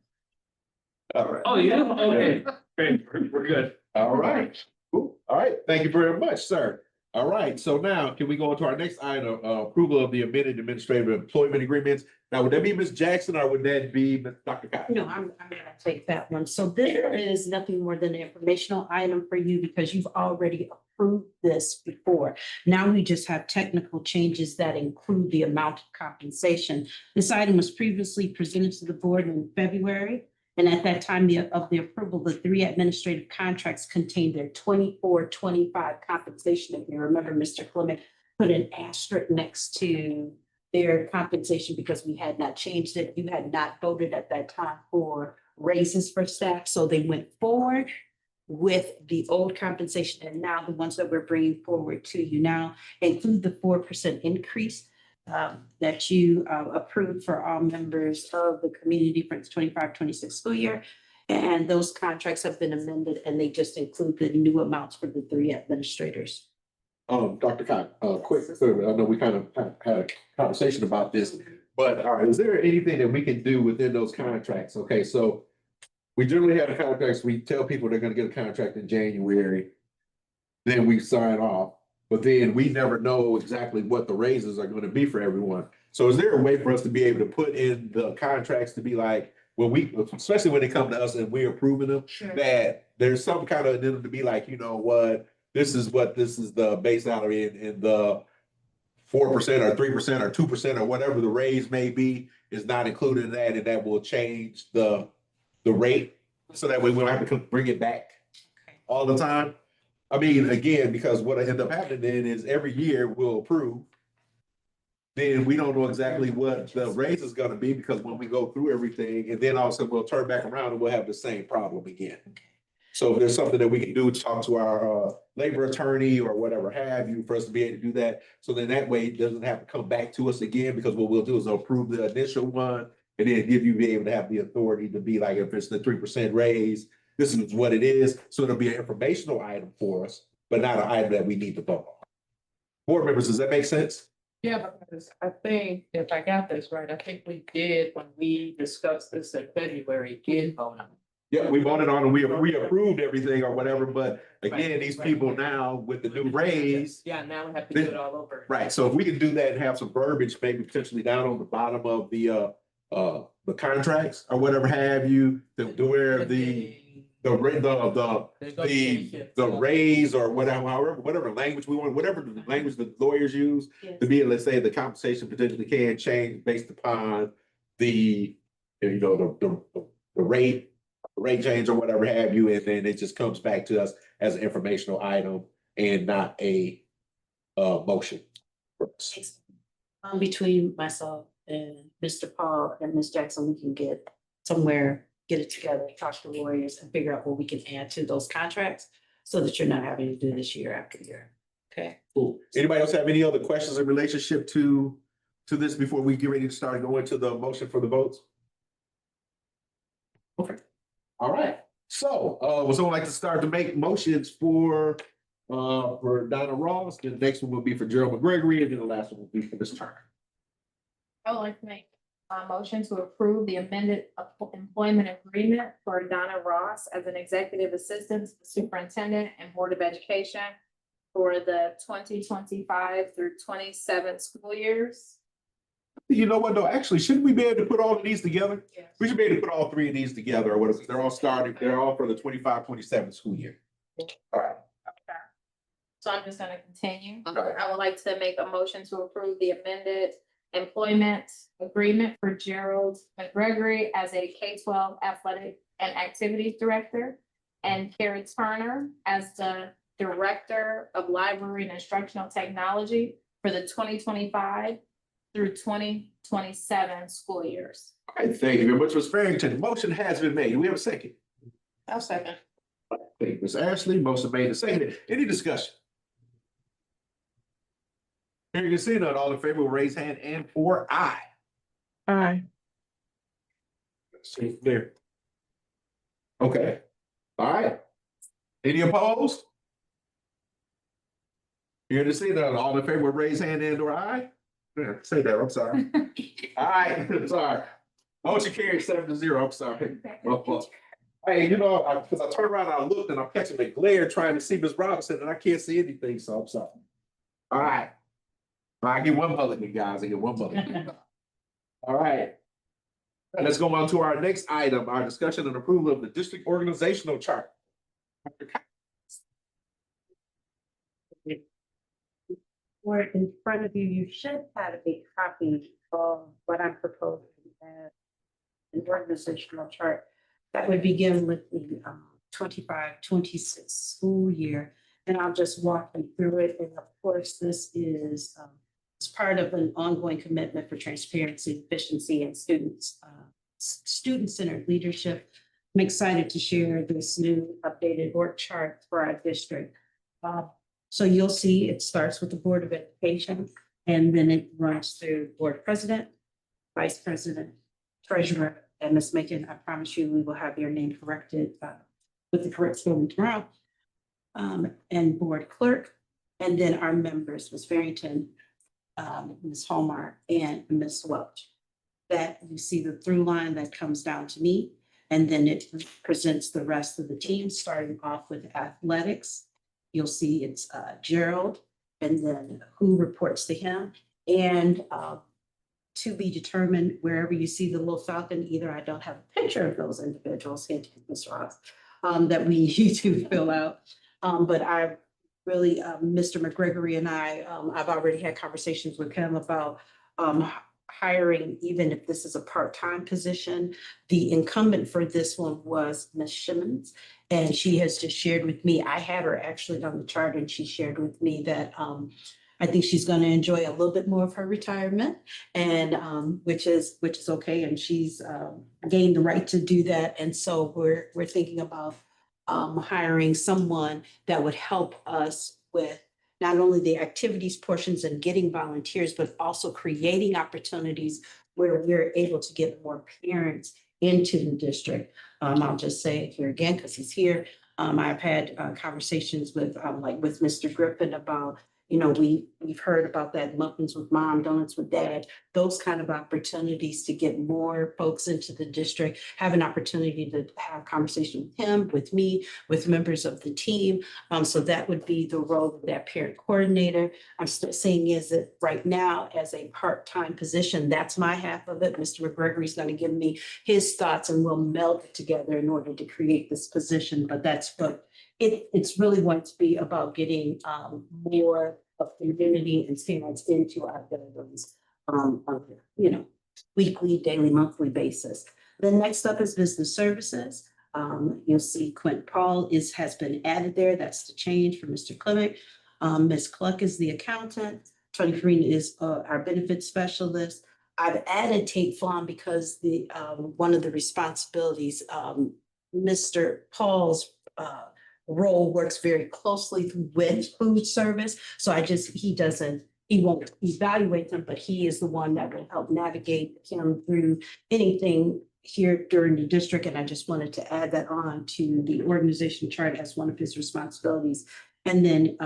All right. Oh, yeah, okay, great, we're good. All right, cool. All right, thank you very much, sir. All right, so now can we go on to our next item, approval of the amended administrative employment agreements? Now, would that be Ms. Jackson or would that be Dr. Cotton? No, I'm gonna take that one. So there is nothing more than an informational item for you because you've already approved this before. Now we just have technical changes that include the amount of compensation. This item was previously presented to the board in February. And at that time of the approval, the 3 administrative contracts contained their 24-25 compensation. If you remember, Mr. Clement put an asterisk next to their compensation because we had not changed it. You had not voted at that time for raises for staff. So they went forward with the old compensation. And now the ones that we're bringing forward to you now include the 4% increase that you approved for all members of the community for its 25-26 school year. And those contracts have been amended and they just include the new amounts for the 3 administrators. Dr. Cotton, quick, so I know we kind of had a conversation about this, but all right, is there anything that we can do within those contracts? Okay, so we generally have contracts, we tell people they're gonna get a contract in January, then we sign off. But then we never know exactly what the raises are gonna be for everyone. So is there a way for us to be able to put in the contracts to be like, when we, especially when they come to us and we're approving them, that there's some kind of, them to be like, you know what, this is the base salary and the 4% or 3% or 2% or whatever the raise may be is not included in that, and that will change the rate. So that way we don't have to bring it back all the time. I mean, again, because what end up happening then is every year we'll approve. Then we don't know exactly what the raise is gonna be because when we go through everything and then also we'll turn back around and we'll have the same problem again. So if there's something that we can do to talk to our labor attorney or whatever have you for us to be able to do that. So then that way it doesn't have to come back to us again because what we'll do is approve the initial one and then give you be able to have the authority to be like, if it's the 3% raise, this is what it is. So it'll be an informational item for us, but not an item that we need to vote on. Board members, does that make sense? Yeah, because I think if I got this right, I think we did when we discussed this in February, did vote on it. Yeah, we voted on it, we approved everything or whatever, but again, these people now with the new raise. Yeah, now we have to do it all over. Right, so if we can do that and have some verbiage, maybe potentially down on the bottom of the contracts or whatever have you, to where the raise or whatever language we want, whatever the language the lawyers use to be able to say the compensation potentially can change based upon the, you know, the rate change or whatever have you, and then it just comes back to us as an informational item and not a motion. Between myself and Mr. Paul and Ms. Jackson, we can get somewhere, get it together, talk to lawyers and figure out what we can add to those contracts so that you're not having to do this year after year. Okay. Cool. Anybody else have any other questions in relationship to this before we get ready to start going to the motion for the votes? Okay, all right. So, would someone like to start to make motions for Donna Ross? The next one will be for Gerald McGregory, and then the last one will be for Ms. Turner. I would like to make a motion to approve the amended employment agreement for Donna Ross as an executive assistant to the superintendent and board of education for the 2025 through 27 school years. You know what, though, actually, shouldn't we be able to put all of these together? Yes. We should be able to put all three of these together, or whatever. They're all starting, they're all for the 25-27 school year. All right. Okay. So I'm just gonna continue. Okay. I would like to make a motion to approve the amended employment agreement for Gerald McGregory as a K-12 athletic and activities director, and Carrie Turner as the director of library and instructional technology for the 2025 through 2027 school years. All right, thank you very much, Ms. Farrington. The motion has been made. Do we have a second? I'll second. Thank you, Ms. Ashley. Motion made and seconded. Any discussion? Here you can see none. All in favor will raise hand and for aye. Aye. See there. Okay. All right. Any opposed? Here to see none. All in favor will raise hand and or aye. Yeah, say that. I'm sorry. All right, I'm sorry. Motion carried 7-0. I'm sorry. Well, hey, you know, because I turned around and I looked and I'm catching the glare trying to see Ms. Robinson and I can't see anything, so I'm sorry. All right. I get one mulligan, guys. I get one mulligan. All right. And let's go on to our next item, our discussion and approval of the district organizational chart. Or in front of you, you should have a copy of what I'm proposing as an organizational chart that would begin with the 25-26 school year. And I'll just walk you through it. And of course, this is as part of an ongoing commitment for transparency, efficiency, and student-centered leadership. I'm excited to share this new updated org chart for our district. So you'll see it starts with the Board of Education, and then it runs through Board President, Vice President, Treasurer, and Ms. Macon, I promise you, we will have your name corrected with the correct spelling tomorrow. And Board Clerk, and then our members, Ms. Farrington, Ms. Hallmark, and Ms. Welch. That you see the through line that comes down to me, and then it presents the rest of the team, starting off with athletics. You'll see it's Gerald, and then who reports to him, and to be determined wherever you see the little falcon, either I don't have a picture of those individuals, hint, Ms. Ross, that we need to fill out. But I really, Mr. McGregory and I've already had conversations with him about hiring, even if this is a part-time position. The incumbent for this one was Ms. Shimmons, and she has just shared with me, I had her actually on the chart, and she shared with me that I think she's going to enjoy a little bit more of her retirement, and which is okay, and she's gained the right to do that. And so we're thinking about hiring someone that would help us with not only the activities portions and getting volunteers, but also creating opportunities where we're able to get more parents into the district. I'll just say it here again, because he's here. I've had conversations with with Mr. Griffin about, you know, we've heard about that muffins with mom, donuts with dad, those kind of opportunities to get more folks into the district, have an opportunity to have conversation with him, with me, with members of the team. So that would be the role of that parent coordinator. I'm still saying is that right now as a part-time position, that's my half of it. Mr. McGregory is going to give me his thoughts and we'll meld it together in order to create this position. But that's what it's really going to be about getting more of community and parents into our buildings on a weekly, daily, monthly basis. The next up is business services. You'll see Quint Paul has been added there. That's the change for Mr. Clement. Ms. Cluck is the accountant. Tony Green is our benefits specialist. I've added Tate Flom because one of the responsibilities, Mr. Paul's role works very closely with food service. So he doesn't he won't evaluate them, but he is the one that will help navigate him through anything here during the district. And I just wanted to add that on to the organization chart as one of his responsibilities. And then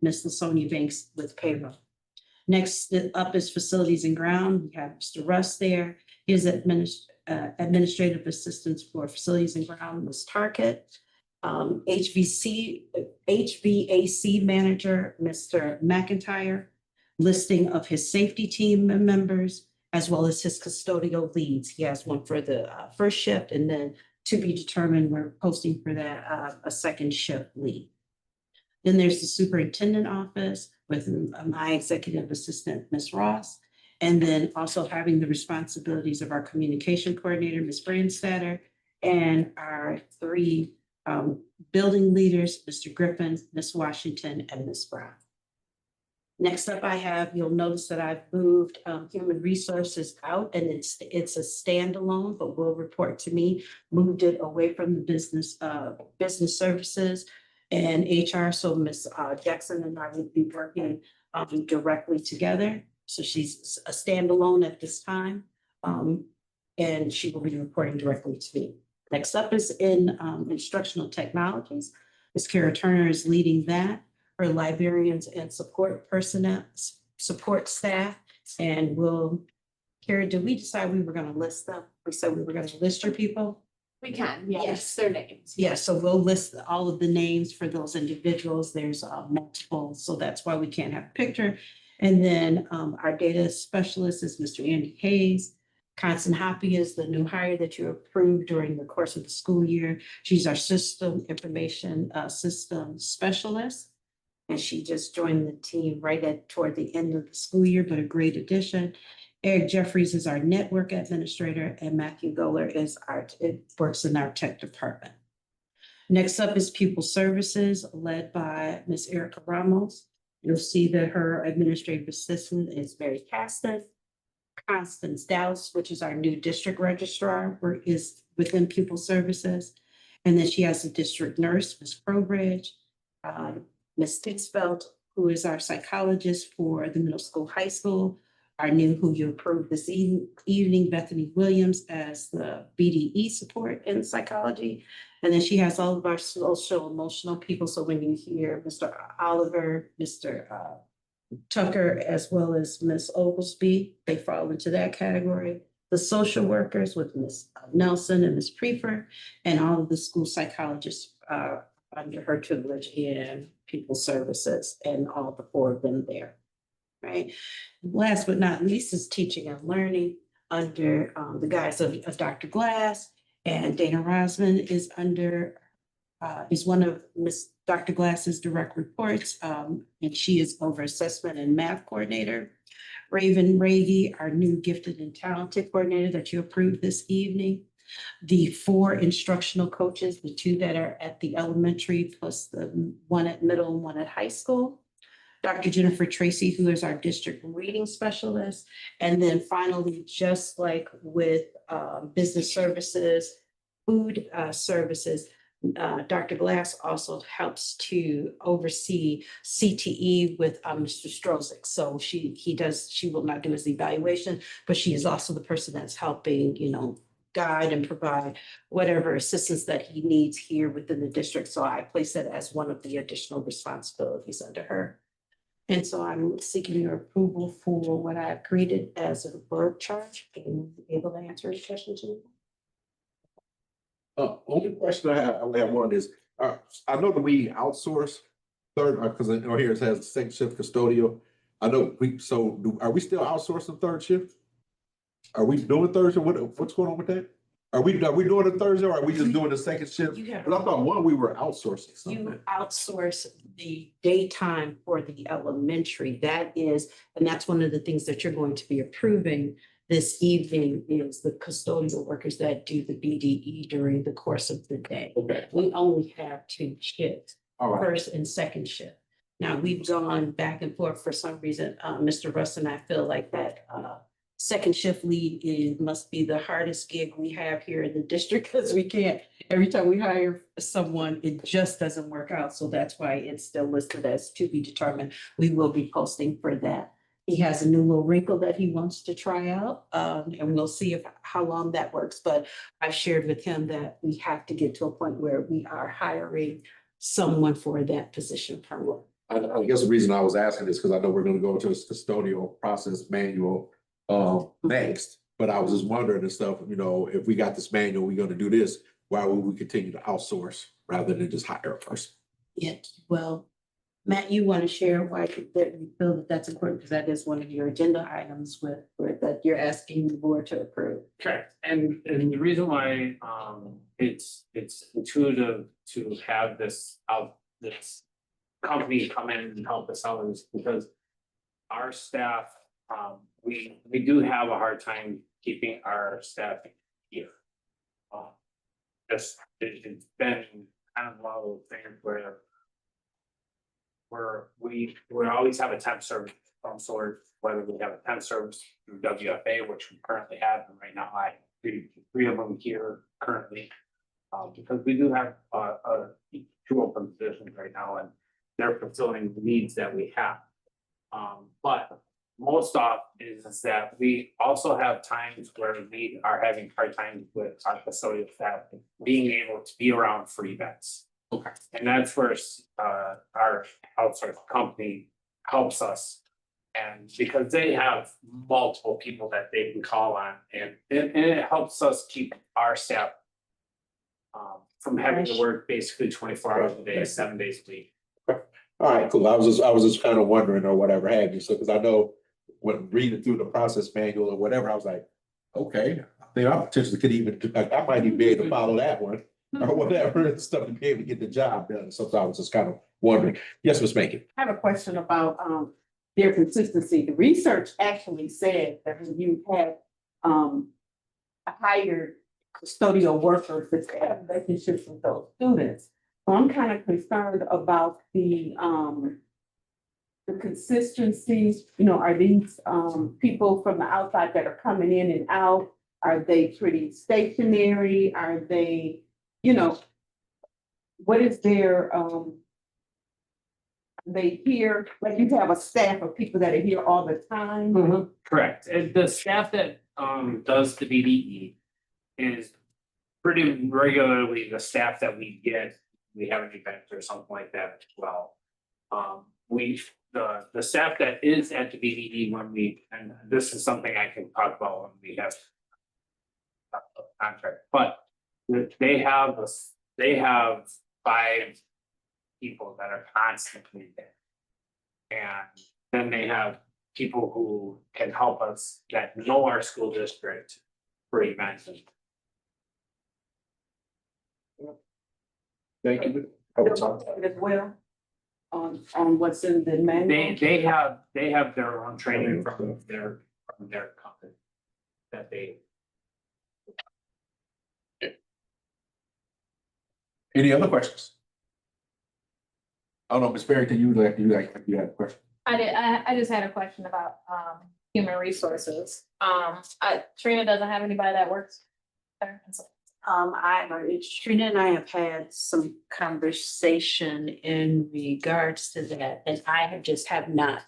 Ms. LaSonia Banks with payroll. Next up is facilities and ground. We have Mr. Russ there. His administrative assistants for facilities and ground, Ms. Tarkett. HVAC manager, Mr. McIntyre. Listing of his safety team members, as well as his custodial leads. He has one for the first shift, and then to be determined, we're posting for that a second shift lead. Then there's the superintendent office with my executive assistant, Ms. Ross, and then also having the responsibilities of our communication coordinator, Ms. Brandstatter, and our three building leaders, Mr. Griffin, Ms. Washington, and Ms. Brown. Next up, you'll notice that I've moved human resources out, and it's a standalone, but will report to me, moved it away from the business services and HR. So Ms. Jackson and I will be working directly together. So she's a standalone at this time, and she will be reporting directly to me. Next up is in instructional technologies. Ms. Kara Turner is leading that. Her librarians and support personnel, support staff, and Kara, did we decide we were gonna list them? We said we were gonna list your people? We can, yes, Yes. their names. Yes, so we'll list all of the names for those individuals. There's multiple, so that's why we can't have a picture. And then our data specialist is Mr. Andy Hayes. Constance Hoppy is the new hire that you approved during the course of the school year. She's our system information system specialist. And she just joined the team toward the end of the school year, but a great addition. Eric Jeffries is our network administrator, and Matthew Goller works in our tech department. Next up is pupil services led by Ms. Erica Ramos. You'll see that her administrative assistant is Mary Caston. Constance Dallas, which is our new district registrar, is within pupil services. And then she has a district nurse, Ms. Crowbridge. Ms. Titzfeld, who is our psychologist for the middle school, high school. Our new, who you approved this evening, Bethany Williams as the BDE support in psychology. And then she has all of our social emotional people. So when you hear Mr. Oliver, Mr. Tucker, as well as Ms. Oglesby, they fall into that category. The social workers with Ms. Nelson and Ms. Prefer, and all of the school psychologists under her tutelage in people services, and all the four of them there, right? Last but not least is teaching and learning under the guise of Dr. Glass, and Dana Rosman is one of Ms. Dr. Glass's direct reports, and she is over assessment and math coordinator. Raven Ragey, our new gifted and talented coordinator that you approved this evening. The 4 instructional coaches, the 2 that are at the elementary, plus the 1 at middle and 1 at high school. Dr. Jennifer Tracy, who is our district reading specialist. And then finally, just like with business services, food services, Dr. Glass also helps to oversee CTE with Mr. Strozik. So she will not do his evaluation, but she is also the person that's helping, guide and provide whatever assistance that he needs here within the district. So I place that as one of the additional responsibilities under her. And so I'm seeking your approval for what I have created as a work charge, and able to answer any questions. Only question I only have one is, I know that we outsource third, because here it has second shift custodial. I know are we still outsourcing third shift? Are we doing third shift? What's going on with that? Are we doing the third shift, or are we just doing the second shift? But I thought we were outsourcing something. You outsource the daytime for the elementary. That's one of the things that you're going to be approving this evening, is the custodial workers that do the BDE during the course of the day. Okay. We only have 2 shifts, All right. first and second shift. Now, we've gone back and forth for some reason. Mr. Russ and I feel like that second shift lead must be the hardest gig we have here in the district, because we can't, every time we hire someone, it just doesn't work out. So that's why it's still listed as to be determined. We will be posting for that he has a new little wrinkle that he wants to try out, and we'll see how long that works. But I've shared with him that we have to get to a point where we are hiring someone for that position permanently. I guess the reason I was asking is because I know we're gonna go into this custodial process manual next. But I was just wondering and stuff, you know, if we got this manual, we're gonna do this, why would we continue to outsource rather than just hire a person? Yeah, well, Matt, you want to share why that you feel that that's important, because that is one of your agenda items with that you're asking the board to approve. Correct, and the reason why it's intuitive to have this company come in and help us out is because our staff, we do have a hard time keeping our staff here. It's been kind of one of those things where we always have a temp service of some sort, whether we have a temp service through WFA, which we currently have, and right now I three of them here currently. Because we do have two open positions right now, and they're fulfilling the needs that we have. But most often is that we also have times where we are having hard times with our custodial staff being able to be around for events. Okay. And that's where our outsourced company helps us. And because they have multiple people that they can call on, and it helps us keep our staff from having to work basically 24 hours a day, 7 days a week. All right, cool. I was just kind of wondering or whatever have you. So, because I know when reading through the process manual or whatever, I was like, okay, I think I potentially could even, I might even be able to follow that one or whatever and stuff to be able to get the job done. So I was just kind of wondering. Yes, Ms. Macon. I have a question about their consistency. The research actually said that when you have hired custodial workers that have relationships with those students. So I'm kind of concerned about the consistency, you know, are these people from the outside that are coming in and out? Are they pretty stationary? Are they, you know, what is their they here, like you have a staff of people that are here all the time? Correct, and the staff that does the BDE is pretty regularly the staff that we get. We have an event or something like that as well. The staff that is at the BDE when and this is something I can talk about when we have a contract, but they have 5 people that are constantly there. And then they have people who can help us that know our school district for events. Thank you. As well, on what's in the manual? They have their own training from their company that they. Any other questions? Oh no, Ms. Barrington, you had a question. I just had a question about human resources. Trina doesn't have anybody that works there. Trina and I have had some conversation in regards to that, and I have not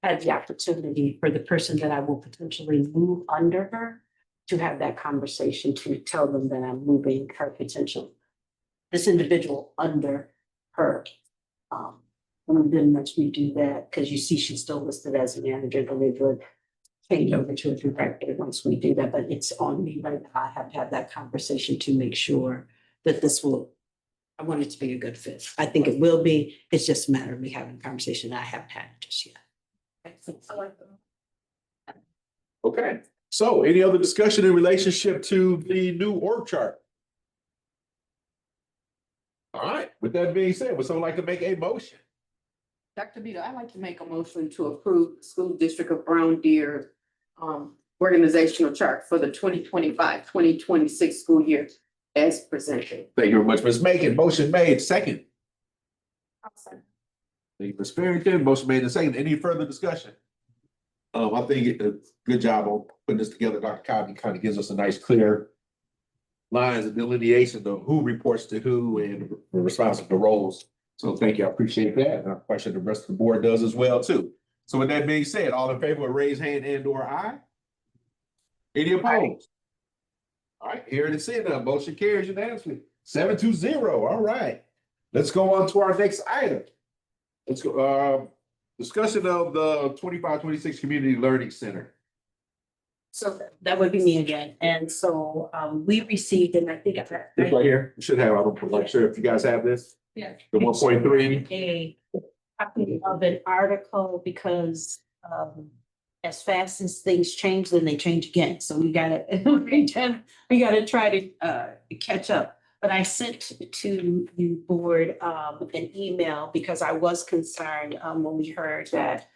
had the opportunity for the person that I will potentially move under her to have that conversation, to tell them that I'm moving this individual under her. And then once we do that, because you see she's still listed as a manager, then we would change over to a director once we do that, but it's on me right now. I have to have that conversation to make sure that I want it to be a good fit. I think it will be, it's just a matter of me having a conversation. I haven't had it just yet. Okay, so any other discussion in relationship to the new org chart? All right, with that being said, would someone like to make a motion? Dr. Vito, I'd like to make a motion to approve the School District of Brown Deer organizational chart for the 2025-2026 school year as presented. Thank you very much, Ms. Macon. Motion made, second. Thank you, Ms. Barrington. Motion made and second. Any further discussion? I think a good job on putting this together. Dr. Cotton kind of gives us a nice, clear lines of delineation of who reports to who and responsible roles. So thank you. I appreciate that. And I'm quite sure the rest of the board does as well too. So with that being said, all in favor, raise hand and or aye. Any opposed? All right, here it is, motion carries unanimously, 7-0, all right. Let's go on to our next item. Let's go, discussion of the 25-26 Community Learning Center. So that would be me again. And so we received, and I think This right here, you should have, I'm not sure if you guys have this, Yeah. the 1.3. A copy of an article because as fast as things change, then they change again. So we gotta, we gotta try to catch up. But I sent to you board an email because I was concerned when we heard that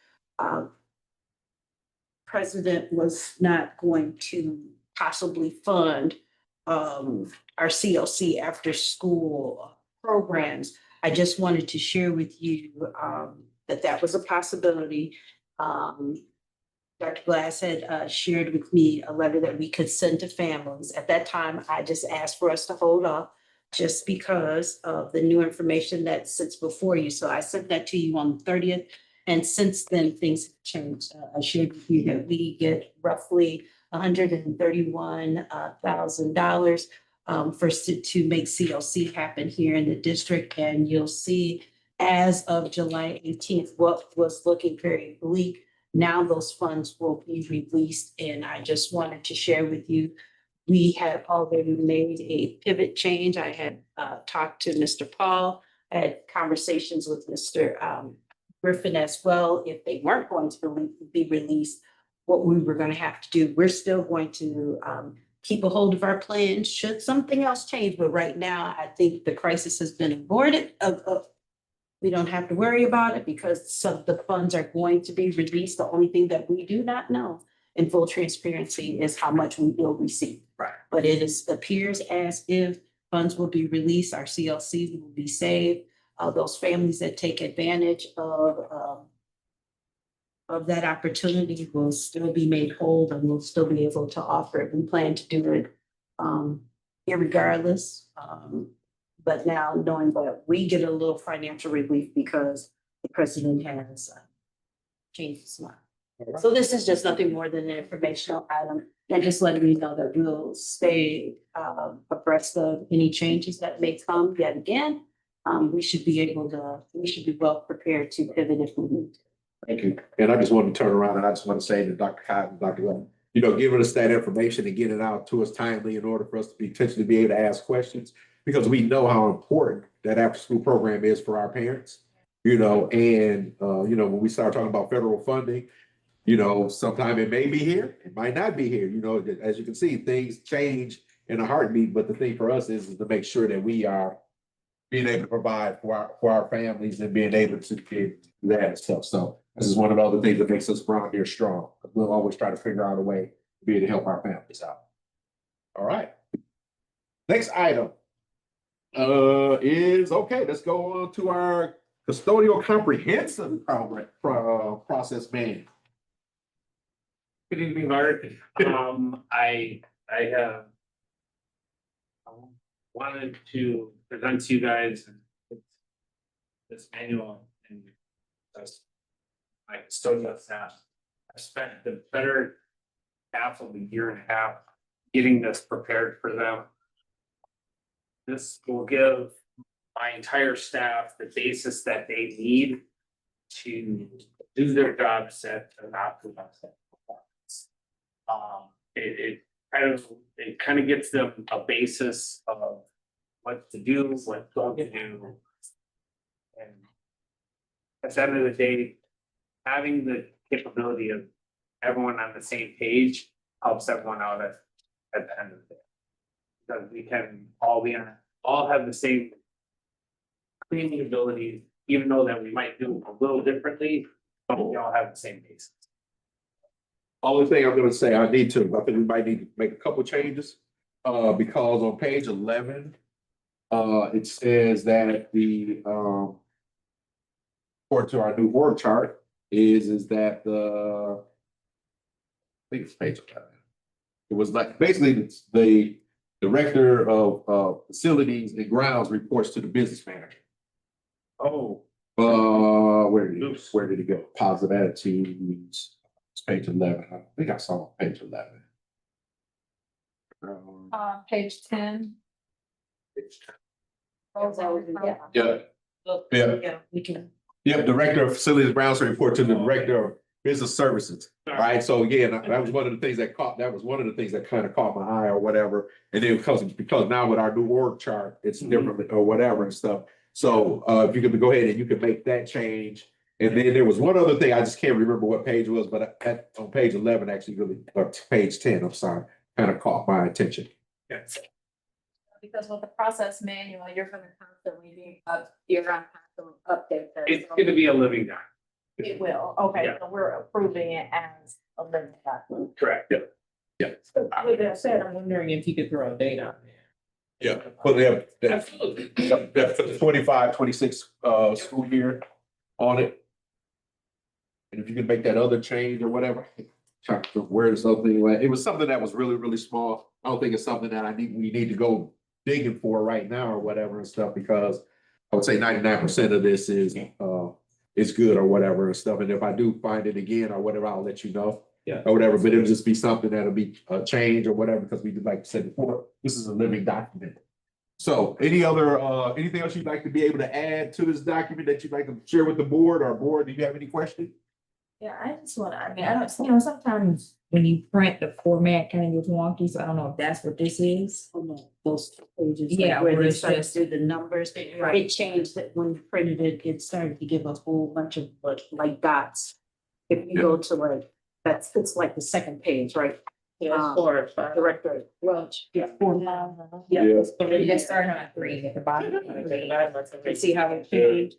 President was not going to possibly fund our CLC after school programs. I just wanted to share with you that that was a possibility. Dr. Glass had shared with me a letter that we could send to families. At that time, I just asked for us to hold off just because of the new information that sits before you. So I sent that to you on the 30th. And since then, things have changed. I shared with you that we get roughly $131,000 to make CLC happen here in the district. And you'll see as of July 18th, what was looking very bleak. Now those funds will be released. And I just wanted to share with you, we had already made a pivot change. I had talked to Mr. Paul, I had conversations with Mr. Griffin as well. If they weren't going to be released, what we were going to have to do, we're still going to keep a hold of our plans should something else change. But right now, I think the crisis has been aborted. We don't have to worry about it because some of the funds are going to be released. The only thing that we do not know in full transparency is how much we will receive. Right. But it appears as if funds will be released, our CLC will be saved. Those families that take advantage of that opportunity will still be made whole and will still be able to offer it. We plan to do it irregardless. But now knowing that we get a little financial relief because the president has changed his mind. So this is just nothing more than an informational item and just letting you know that we'll stay abreast of any changes that may come yet again. We should be well prepared to pivot if we need to. Thank you. And I just want to turn around and I just want to say to Dr. Cotton, Dr. Levin, giving us that information and getting it out to us timely in order for us to potentially be able to ask questions, because we know how important that after school program is for our parents, and when we start talking about federal funding, sometime it may be here, it might not be here, as you can see, things change in a heartbeat. But the thing for us is to make sure that we are being able to provide for our families and being able to do that and stuff. So this is one of the other things that makes us around here strong. We'll always try to figure out a way to be able to help our families out. All right. Next item is, okay, let's go on to our custodial comprehensive program process manual. Good evening, Art. I have wanted to present to you guys this manual and my custodial staff. I spent the better half of a year and a half getting this prepared for them. This will give my entire staff the basis that they need to do their jobs at an optimal performance. It kind of gives them a basis of what to do, what don't to do. And at the end of the day, having the capability of everyone on the same page helps everyone out at the end of the day. Because we can all have the same cleaning abilities, even though that we might do a little differently, but we all have the same basis. Only thing I'm gonna say, I think we might need to make a couple changes, because on page 11, it says that according to our new org chart, is that I think it's page 11. It was like, basically, the director of facilities and grounds reports to the business manager. Oh, Where did it go? Positive attitudes, it's page 11. I think I saw page 11. Page 10. Yeah, Yeah. We can. Yep, Director of Facilities Brownsville report to the Director of Business Services. All right, so again, that was one of the things that kind of caught my eye or whatever. And then because now with our new org chart, it's different or whatever and stuff. So if you could go ahead and you could make that change. And then there was one other thing, I just can't remember what page it was, but on page 11, actually really, or page 10, I'm sorry, kind of caught my attention. Yes. Because with the process manual, you're gonna constantly be you're gonna have to update that. It's So gonna be a living document. It will, okay, Yeah. so we're approving it as a living document. Correct. With that said, I'm wondering if you could throw a date on there. Yeah, put the Absolutely. 25, 26 school year on it. And if you can make that other change or whatever, trying to where the something, it was something that was really, really small. I don't think it's something that we need to go digging for right now or whatever and stuff, because I would say 99% of this is good or whatever and stuff. And if I do find it again or whatever, I'll let you know. Yeah. Or whatever, but it'll just be something that'll be a change or whatever, because we did, like I said before, this is a living document. So anything else you'd like to be able to add to this document that you'd like to share with the board, or board, do you have any questions? Yeah, I just wanna, I mean, I don't, you know, sometimes when you print, the format kind of gets wonky, so I don't know if that's what this is. Those pages. like Yeah, Where where they it's start to just- do the numbers, it changed that when you printed it, it started to give a whole bunch of like dots. If you go to like, it's like the second page, right? Or Director Welch, yeah, 4 miles. Yeah. So we just start on 3 at the bottom. You see how it changed?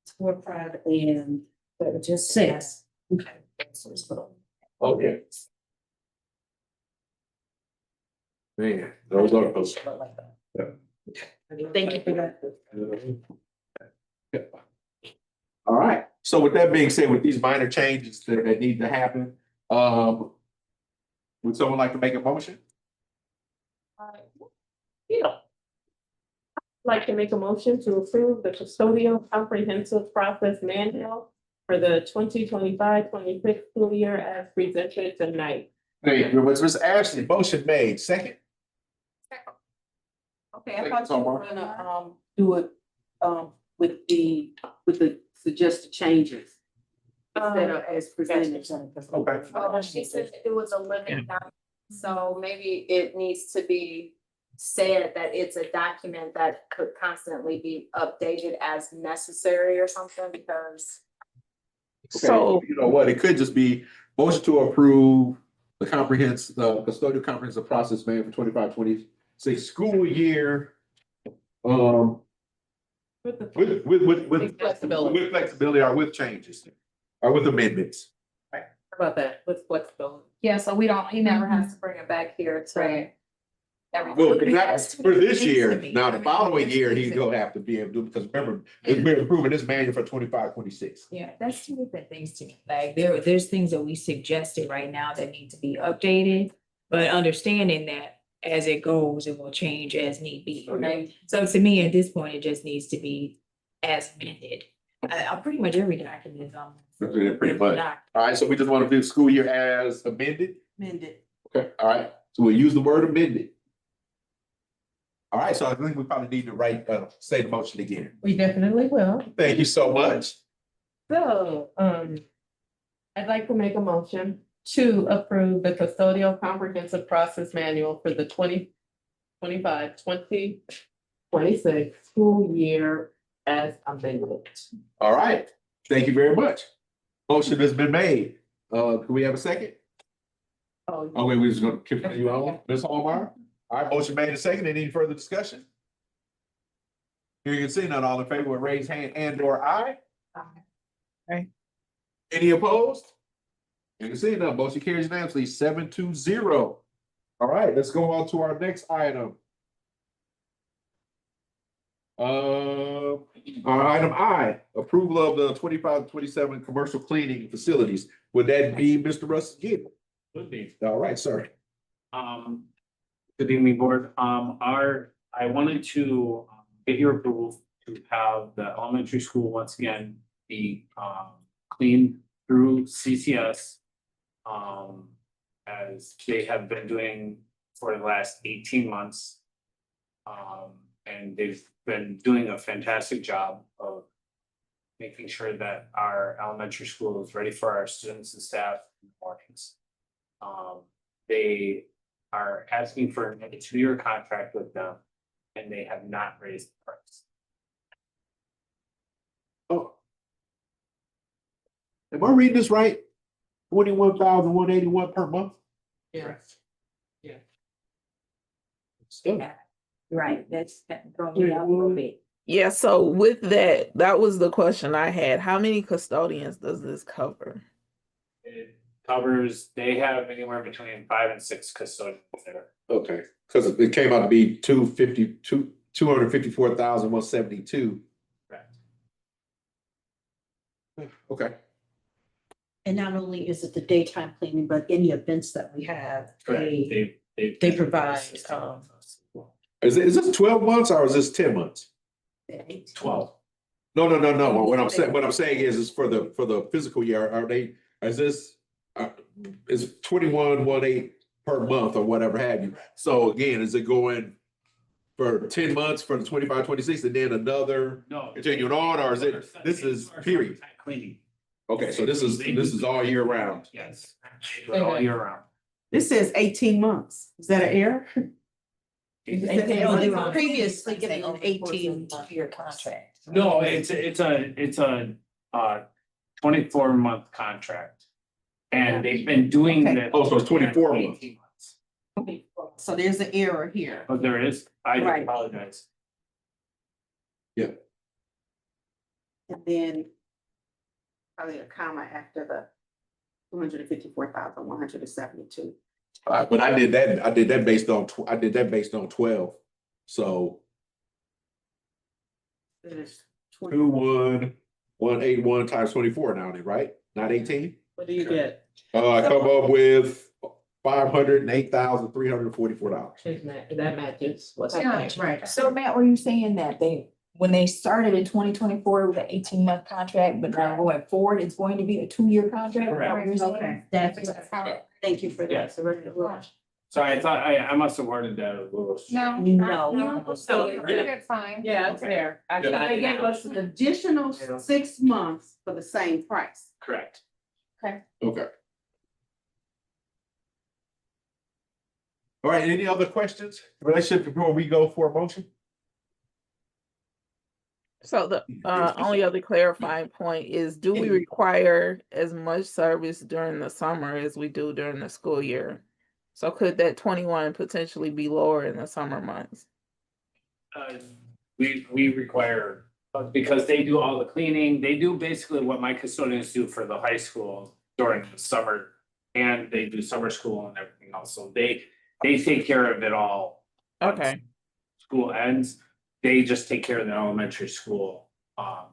It's 4, 5, and just 6. Okay. So it's little. Okay. Man, those are those. Thank you for that. All right, so with that being said, with these minor changes that need to happen, would someone like to make a motion? Yeah. I'd like to make a motion to approve the custodial comprehensive process manual for the 2025-26 school year as presented tonight. Thank you very much, Ms. Ashley, motion made, second. Okay, Thank I you thought so you were much. gonna do it with the suggested changes. Instead of as presented. Okay. Oh, she said it was a living document, so maybe it needs to be said that it's a document that could constantly be updated as necessary or something, because. So- You know what, it could just be motion to approve the custodial comprehensive process manual for 25-26 school year. With the With flexibility. with flexibility or with changes or with amendments. How about that, with flexibility? Yeah, so he never has to bring it back here to. Well, everybody. not for this year, now the following year, he's gonna have to be able to, because remember, we're approving this manual for 25-26. Yeah, that's two different things to me. Like there's things that we suggested right now that need to be updated. But understanding that as it goes, it will change as need be. Okay, so to me, at this point, it just needs to be as amended. I pretty much every document is Pretty much. All right, so we just want to do school year as amended? Amended. Okay, all right, so we'll use the word amended. All right, so I think we probably need to say the motion again. We definitely will. Thank you so much. So, I'd like to make a motion to approve the custodial comprehensive process manual for the 2025-2026 school year as amended. All right, thank you very much. Motion has been made. Can we have a second? Oh, Oh, wait, we're just gonna continue on. Ms. Hallmeyer? All right, motion made and second. Any further discussion? Here you can see none. All in favor with raised hand and or aye? Aye. Any opposed? You can see none. Motion carries unanimously 7-0. All right, let's go on to our next item. Our item I, approval of the 25-27 commercial cleaning facilities. Would that be Mr. Russ Gill? Would be. All right, sir. Good evening, board. I wanted to get your approval to have the elementary school once again be cleaned through CCS. As they have been doing for the last 18 months. And they've been doing a fantastic job of making sure that our elementary school is ready for our students and staff in the mornings. They are asking for a 2-year contract with them, and they have not raised the price. Oh. Am I reading this right? 21,181 per month? Yes. Still. Right, that's throwing me out a little bit. Yeah, so with that, that was the question I had. How many custodians does this cover? It covers, they have anywhere between 5 and 6 custodians there. Okay, because it came out to be 254,172. Correct. Okay. And not only is it the daytime cleaning, but any events that we have, they They provide, Is this 12 months or is this 10 months? 12. No. What I'm saying is for the physical year, are they, is this, is 21,180 per month or whatever have you? So again, is it going for 10 months for the 25, 26 and then another No. continuing on, or is it, this is period? Cleaning. Okay, so this is all year round. Yes. All year round. This says 18 months. Is that an error? they were previously getting an 2-year contract. No, it's a 24-month contract. And they've been doing Okay. that. Oh, so it's 24 months. 18 months. So there's an error here. But there is, I Right. apologize. And then probably a comma after the 254,172. But I did that based on 12. So It is 20. 21,181 times 24 now, right? Not 18? What do you get? I come up with $508,344. That matches what's Yeah, happening. Right. So Matt, were you saying that when they started in 2024, it was an 18-month contract, but now going forward, it's going to be a 2-year contract? Is that what you're saying? Okay. That's, how- thank you for that. Yes. So I thought, I must have worded that a little. No. No. So- You did it fine. Yeah, it's there. I Yeah. got They it gave now. us an additional 6 months for the same price. Correct. Okay. All right, any other questions in relationship before we go for a motion? So the only other clarifying point is, do we require as much service during the summer as we do during the school year? So could that 21 potentially be lower in the summer months? We require, because they do all the cleaning, they do basically what my custodians do for the high school during the summer. And they do summer school and everything else, so they take care of it all. once Okay, School ends, they just take care of the elementary school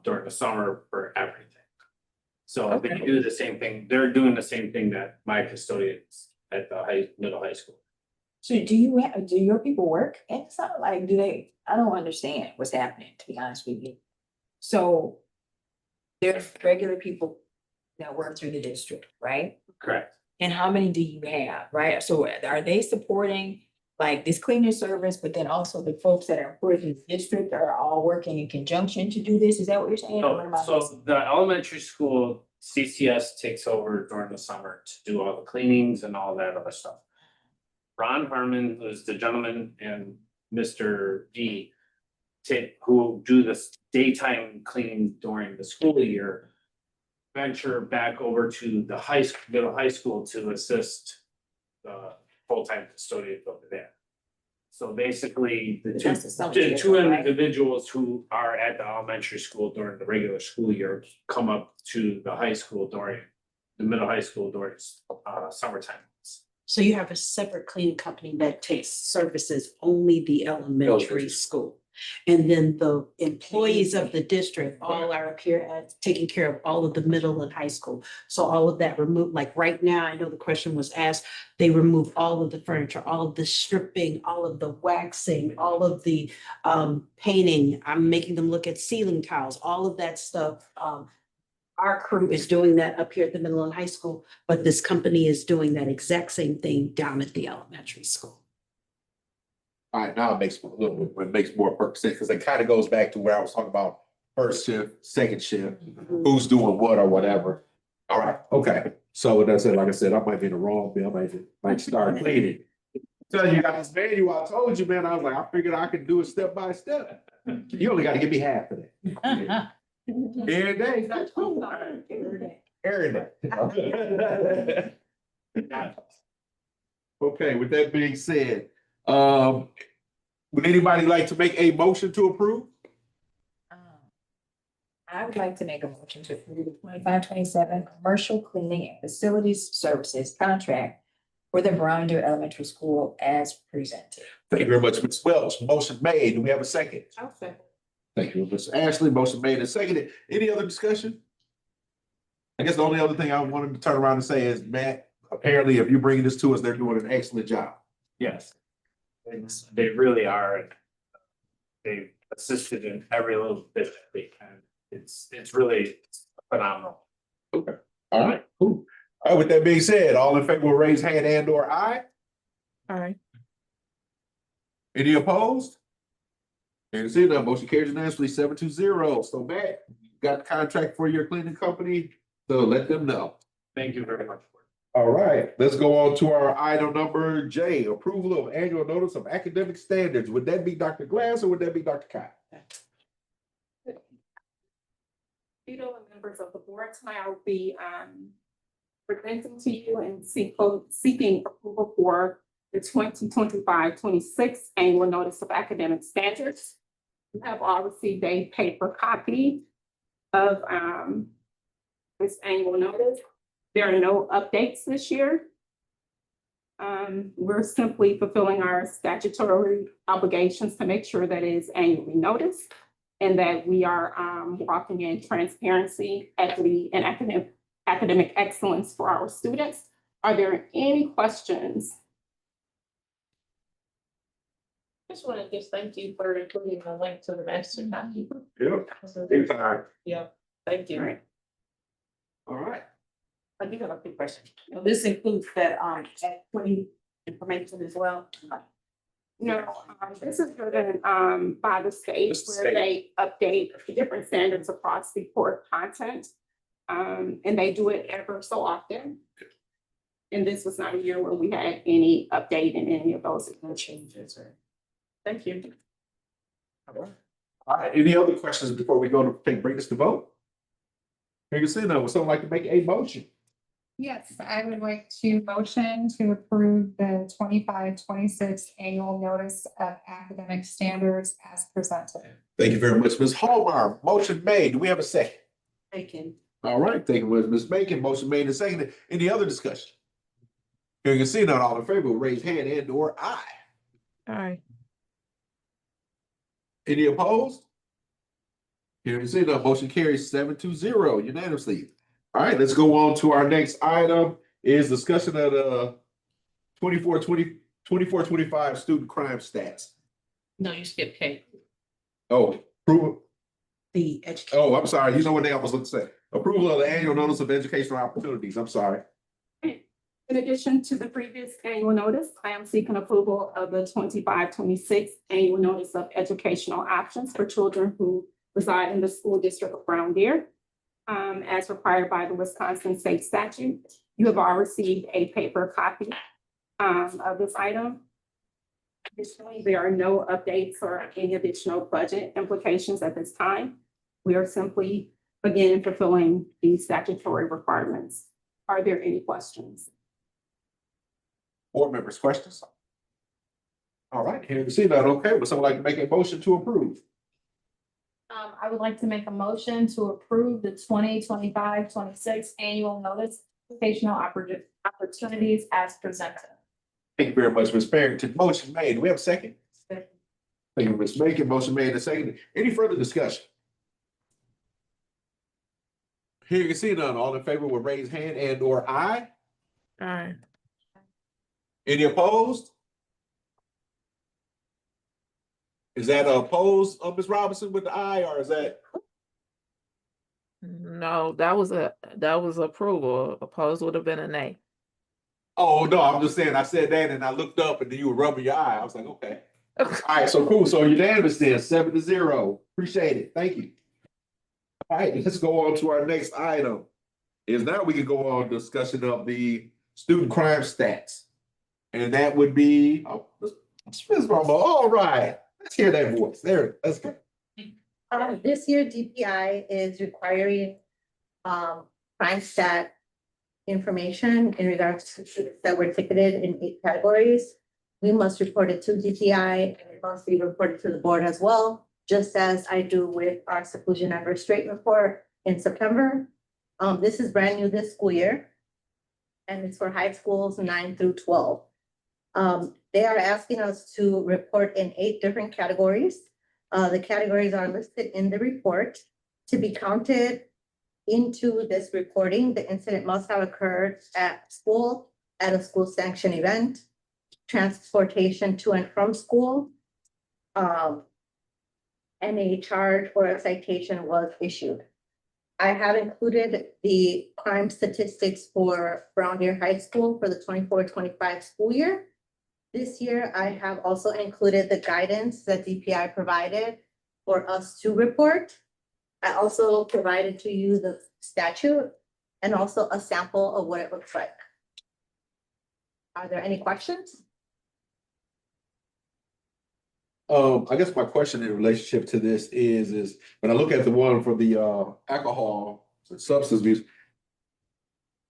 during the summer for everything. So they Okay. do the same thing, they're doing the same thing that my custodians at the middle high school. So do your people work and stuff? Like, I don't understand what's happening, to be honest with you. So there's regular people that work through the district, right? Correct. And how many do you have, right? So are they supporting like this cleaning service, but then also the folks that are employed in the district are all working in conjunction to do this? Is that what you're saying? Or what am I So missing? the elementary school, CCS takes over during the summer to do all the cleanings and all that other stuff. Ron Harmon, who's the gentleman, and Mr. V, who do this daytime cleaning during the school year, venture back over to the middle high school to assist the full-time custodian over there. So basically, That's the summer the two schedule, right? individuals who are at the elementary school during the regular school year come up to the high school during the middle high school during summertime. so you have a separate cleaning company that takes services only the elementary school. And then the employees of the district all are up here at taking care of all of the middle and high school. So all of that removed, like right now, I know the question was asked, they remove all of the furniture, all of the stripping, all of the waxing, all of the painting. I'm making them look at ceiling tiles, all of that stuff. Our crew is doing that up here at the middle and high school, but this company is doing that exact same thing down at the elementary school. All right, now it makes a little bit, it makes more perfect sense, because it kind of goes back to where I was talking about first shift, second shift, who's doing what or whatever. All right, okay, so that's it, like I said, I might be in the wrong bill, might start cleaning. Tell you got this manual, I told you, man, I was like, I figured I could do it step by step. You only gotta give me half of that. Every day. Every day. Okay, with that being said, would anybody like to make a motion to approve? I would like to make a motion to approve the 25-27 commercial cleaning and facilities services contract for the Brown Elementary School as presented. Thank you very much, Ms. Welch. Motion made. Do we have a second? I'll say. Thank you, Ms. Ashley. Motion made and seconded. Any other discussion? I guess the only other thing I wanted to turn around and say is, Matt, apparently if you're bringing this to us, they're doing an excellent job. Yes. They really are. They've assisted in every little bit that they can. It's really phenomenal. All right, cool. All right, with that being said, all in favor will raise hand and or aye. All right. Any opposed? And see that motion carries unanimously 7-0. So Matt, you got the contract for your cleaning company, so let them know. Thank you very much. All right, let's go on to our item number J, approval of annual notice of academic standards. Would that be Dr. Glass or would that be Dr. Kyle? Vito and members of the board, tonight I will be presenting to you and seeking approval for the 2025-26 annual notice of academic standards. You have all received a paper copy of this annual notice. There are no updates this year. We're simply fulfilling our statutory obligations to make sure that it is annually noticed and that we are walking in transparency, equity, and academic excellence for our students. Are there any questions? Just want to just thank you for including the link to the master copy. Yep. Anytime. Yeah, thank you. All right. I do have a quick question. This includes that, equity information as well. No, this is driven by the state Just the where they update the different standards across the court content. And they do it ever so often. And this was not a year where we had any update in any of those changes. Thank you. All right, any other questions before we go to bring this to vote? Here you see now, would someone like to make a motion? Yes, I would like to motion to approve the 25-26 annual notice of academic standards as presented. Thank you very much, Ms. Hallmeyer. Motion made. Do we have a second? Taken. All right, thank you, Ms. Bacon. Motion made and seconded. Any other discussion? Here you can see not all in favor, raise hand and or aye. All right. Any opposed? Here you see the motion carries 7-0 unanimously. All right, let's go on to our next item is discussion of the 24-25 student crime stats. No, you skipped K. Oh, approval. The education. Oh, I'm sorry. You know what they almost look to say. Approval of the annual notice of educational opportunities. I'm sorry. In addition to the previous annual notice, I am seeking approval of the 25-26 annual notice of educational options for children who reside in the school district of Brown Deer. As required by the Wisconsin state statute, you have all received a paper copy of this item. Additionally, there are no updates or any additional budget implications at this time. We are simply, again, fulfilling the statutory requirements. Are there any questions? Board members, questions? All right, here you see that. Okay, would someone like to make a motion to approve? I would like to make a motion to approve the 2025-26 annual notice of educational opportunities as presented. Thank you very much, Ms. Barrington. Motion made. Do we have a second? Thank you, Ms. Macon. Motion made and seconded. Any further discussion? Here you see none. All in favor will raise hand and or aye. Aye. Any opposed? Is that opposed, Ms. Robinson with the aye, or is that? No, that was approval. Opposed would have been a nay. Oh, no, I'm just saying, I said that and I looked up and then you were rubbing your eye. I was like, okay. All right, so cool. So unanimous then, 7-0. Appreciate it. Thank you. All right, let's go on to our next item. Is now we can go on discussion of the student crime stats. And that would be, Ms. Romo, all right. Let's hear that voice. There, let's go. This year DPI is requiring crime stat information in regards to students that were ticketed in 8 categories. We must report it to DPI and it must be reported to the board as well, just as I do with our seclusion and restraint report in September. This is brand new this school year, and it's for high schools 9 through 12. They are asking us to report in 8 different categories. The categories are listed in the report. To be counted into this reporting, the incident must have occurred at school, at a school sanctioned event, transportation to and from school, and a charge or a citation was issued. I have included the crime statistics for Brown Deer High School for the 24-25 school year. This year, I have also included the guidance that DPI provided for us to report. I also provided to you the statute and also a sample of what it looks like. Are there any questions? I guess my question in relationship to this is when I look at the one for the alcohol and substance abuse,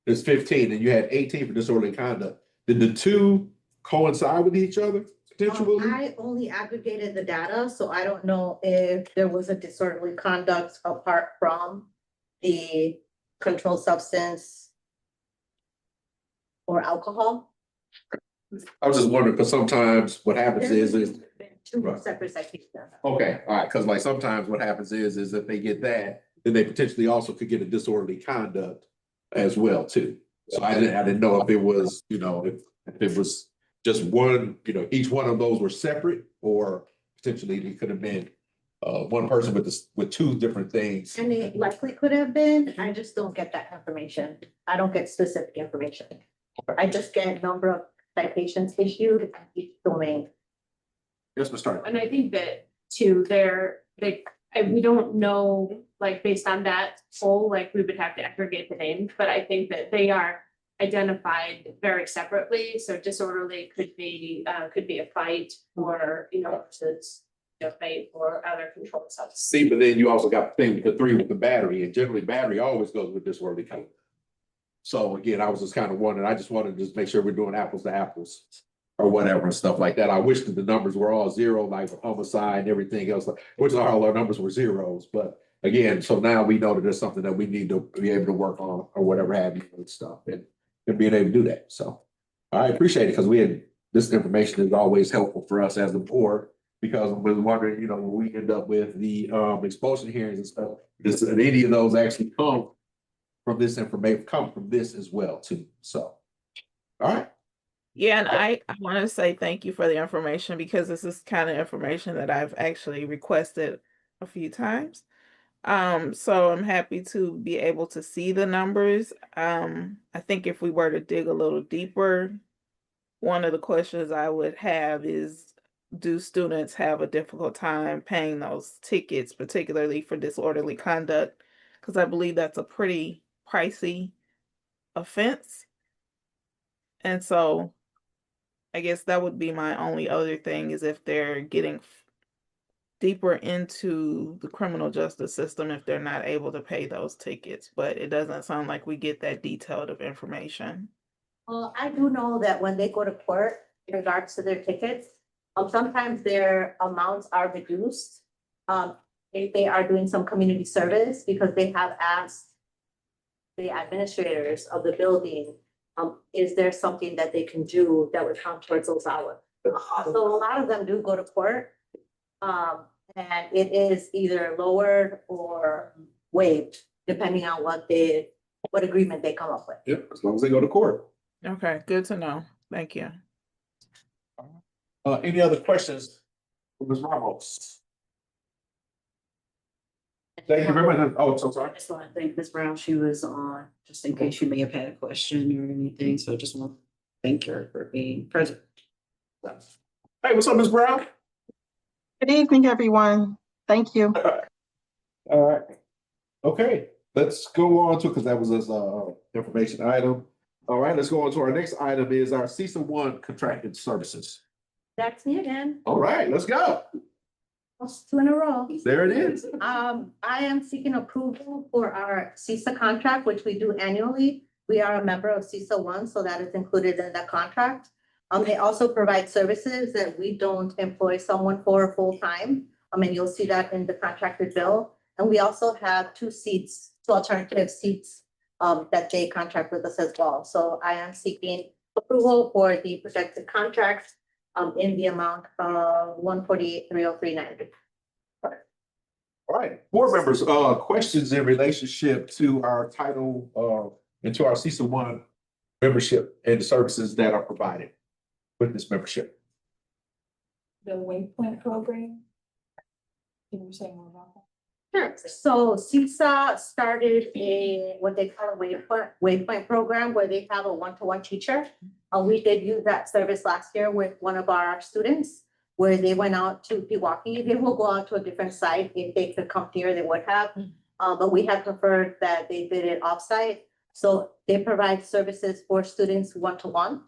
there's 15 and you had 18 for disorderly conduct. Did the two coincide with each other potentially? I only aggregated the data, so I don't know if there was a disorderly conduct apart from the controlled substance or alcohol. I was just wondering, because sometimes what happens is Two Right. separate citations. okay, all right, because like sometimes what happens is if they get that, then they potentially also could get a disorderly conduct as well too. So I didn't know if it was, if it was just one, each one of those were separate, or potentially it could have been one person with two different things. And it likely could have been, I just don't get that information. I don't get specific information. I just get number of citations issued in each domain. Yes, Ms. Turner. And I think that too, we don't know, like, based on that poll, like, we would have to aggregate the names, but I think that they are identified very separately. So disorderly could be a fight or, versus a fight or other controlled substance. See, but then you also got the thing with the 3 with the battery, and generally battery always goes with disorderly conduct. So again, I was just kind of wondering, I just wanted to just make sure we're doing apples to apples or whatever and stuff like that. I wish that the numbers were all 0, like homicide and everything else, which all our numbers were zeros. But again, so now we know that there's something that we need to be able to work on or whatever have you and stuff, and being able to do that. So I appreciate it, because this information is always helpful for us as the board, because we're wondering, when we end up with the expulsion hearings and stuff, does any of those actually come from this information, come from this as well too? So, all right. Yeah, and I want to say thank you for the information, because this is kind of information that I've actually requested a few times. So I'm happy to be able to see the numbers. I think if we were to dig a little deeper, one of the questions I would have is, do students have a difficult time paying those tickets, particularly for disorderly conduct? Because I believe that's a pretty pricey offense. And so I guess that would be my only other thing, is if they're getting deeper into the criminal justice system, if they're not able to pay those tickets. But it doesn't sound like we get that detailed of information. Well, I do know that when they go to court in regards to their tickets, sometimes their amounts are reduced. If they are doing some community service, because they have asked the administrators of the building, is there something that they can do that would count towards those hours? So a lot of them do go to court. And it is either lowered or waived, depending on what agreement they come up with. Yep, as long as they go to court. Okay, good to know. Thank you. Any other questions for Ms. Ramos? Thank you very much. Oh, I'm so sorry. I just want to thank Ms. Brown. She was on, just in case you may have had a question or anything. So I just want to thank her for being present. Hey, what's up, Ms. Brown? Good evening, everyone. Thank you. All right. Okay, let's go on to, because that was this information item. All right, let's go on to our next item is our CISA one contracted services. That's me again, All right, let's go. that's 2 in a row. There it is. I am seeking approval for our CISA contract, which we do annually. We are a member of CISA one, so that is included in the contract. They also provide services that we don't employ someone for full time. And you'll see that in the contracted bill. And we also have two alternative seats that they contract with us as well. So I am seeking approval for the projected contract in the amount of 148,303.90. All right, board members, questions in relationship to our title, and to our CISA one membership and the services that are provided with this membership. The Waypoint program. Can you say more about that? Sure. So CISA started what they call a waypoint program where they have a one-to-one teacher. We did use that service last year with one of our students where they went out to Pewaukee. They will go out to a different site. If they could come here, they would have. But we had preferred that they did it offsite. So they provide services for students one-to-one.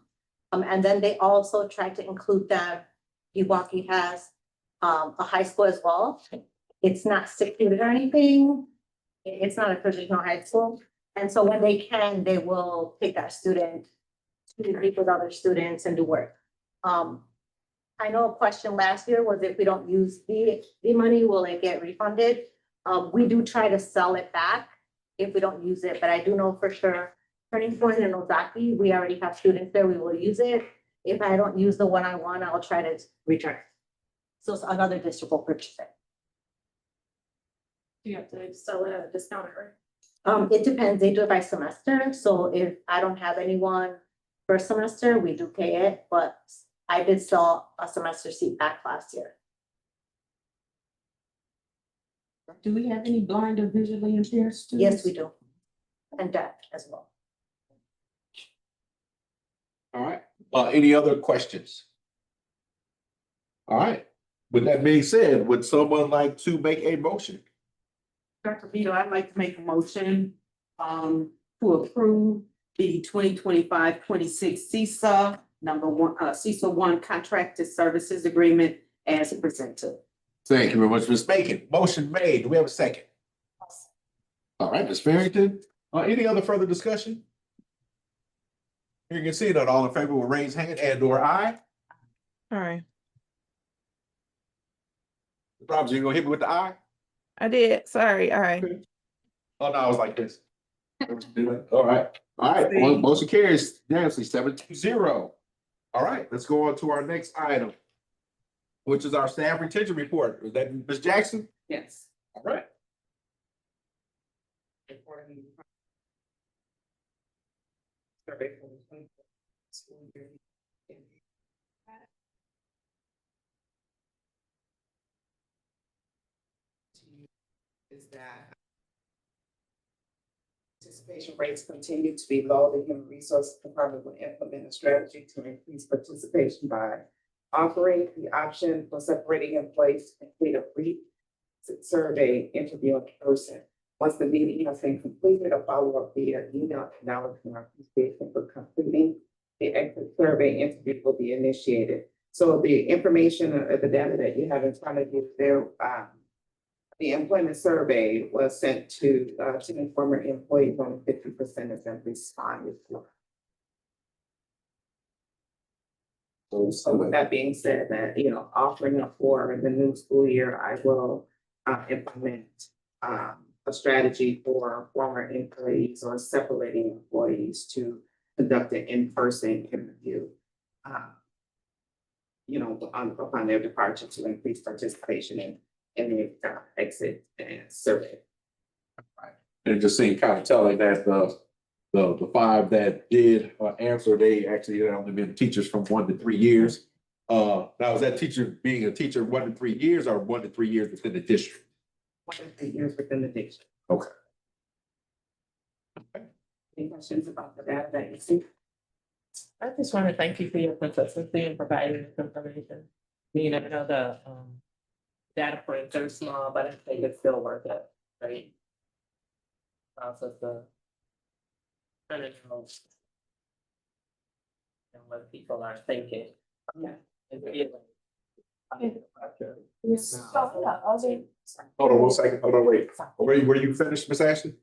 And then they also try to include that Pewaukee has a high school as well. It's not secluded or anything. It's not a traditional high school. And so when they can, they will take that student to meet with other students and do work. I know a question last year was if we don't use the money, will it get refunded? We do try to sell it back if we don't use it, but I do know for sure Turning Point and Ozaki, we already have students there, we will use it. If I don't use the one-on-one, I'll try to return. So it's another district will purchase it. Do you have to sell it at a discount rate? It depends, they do it by semester, so if I don't have anyone first semester, we do pay it, but I did sell a semester seat back last year. Do we have any blind or visually impaired students? Yes, we do. And deaf as well. All right, any other questions? All right, with that being said, would someone like to make a motion? Dr. Vito, I'd like to make a motion to approve the 2025-26 CISA CISA one contracted services agreement as presented. Thank you very much, Ms. Bacon. Motion made. Do we have a second? All right, Ms. Farrington. Any other further discussion? Here you can see that all in favor will raise hand and/or aye. All right. Rob, you gonna hit me with the aye? I did. Sorry. All right. Oh, no, I was like this. All right, motion carries unanimously 7-0. All right, let's go on to our next item, which is our staff retention report. Is that Ms. Jackson? Yes. All right. Is that participation rates continue to be low. The Human Resources Department will implement a strategy to increase participation by offering the option for separating employees to complete a brief survey interview in person. Once the meeting has been completed, a follow-up via email acknowledging our appreciation for completing the exit survey interview will be initiated. So the information, the data that you have in front of you there, the employment survey was sent to former employees, only 50% of them responded to. So with that being said, that, offering up for the new school year, I will implement a strategy for former employees or separating employees to conduct an in-person interview. upon their departure to increase participation in the exit and survey. And just seeing kind of telling that the five that did answer, they actually had only been teachers from 1 to 3 years. Now is that teacher being a teacher 1 to 3 years or 1 to 3 years within the district? 1 to 3 years within the district. Okay. Any questions about the data that you see? I just want to thank you for your consistency in providing this information. You know, I know the data points are small, but I think it's still worth it, right? Also the kind of know and what people are thinking. Yeah. And feeling. Hold on 1 second, hold on, wait. Were you finished, Ms. Ashley?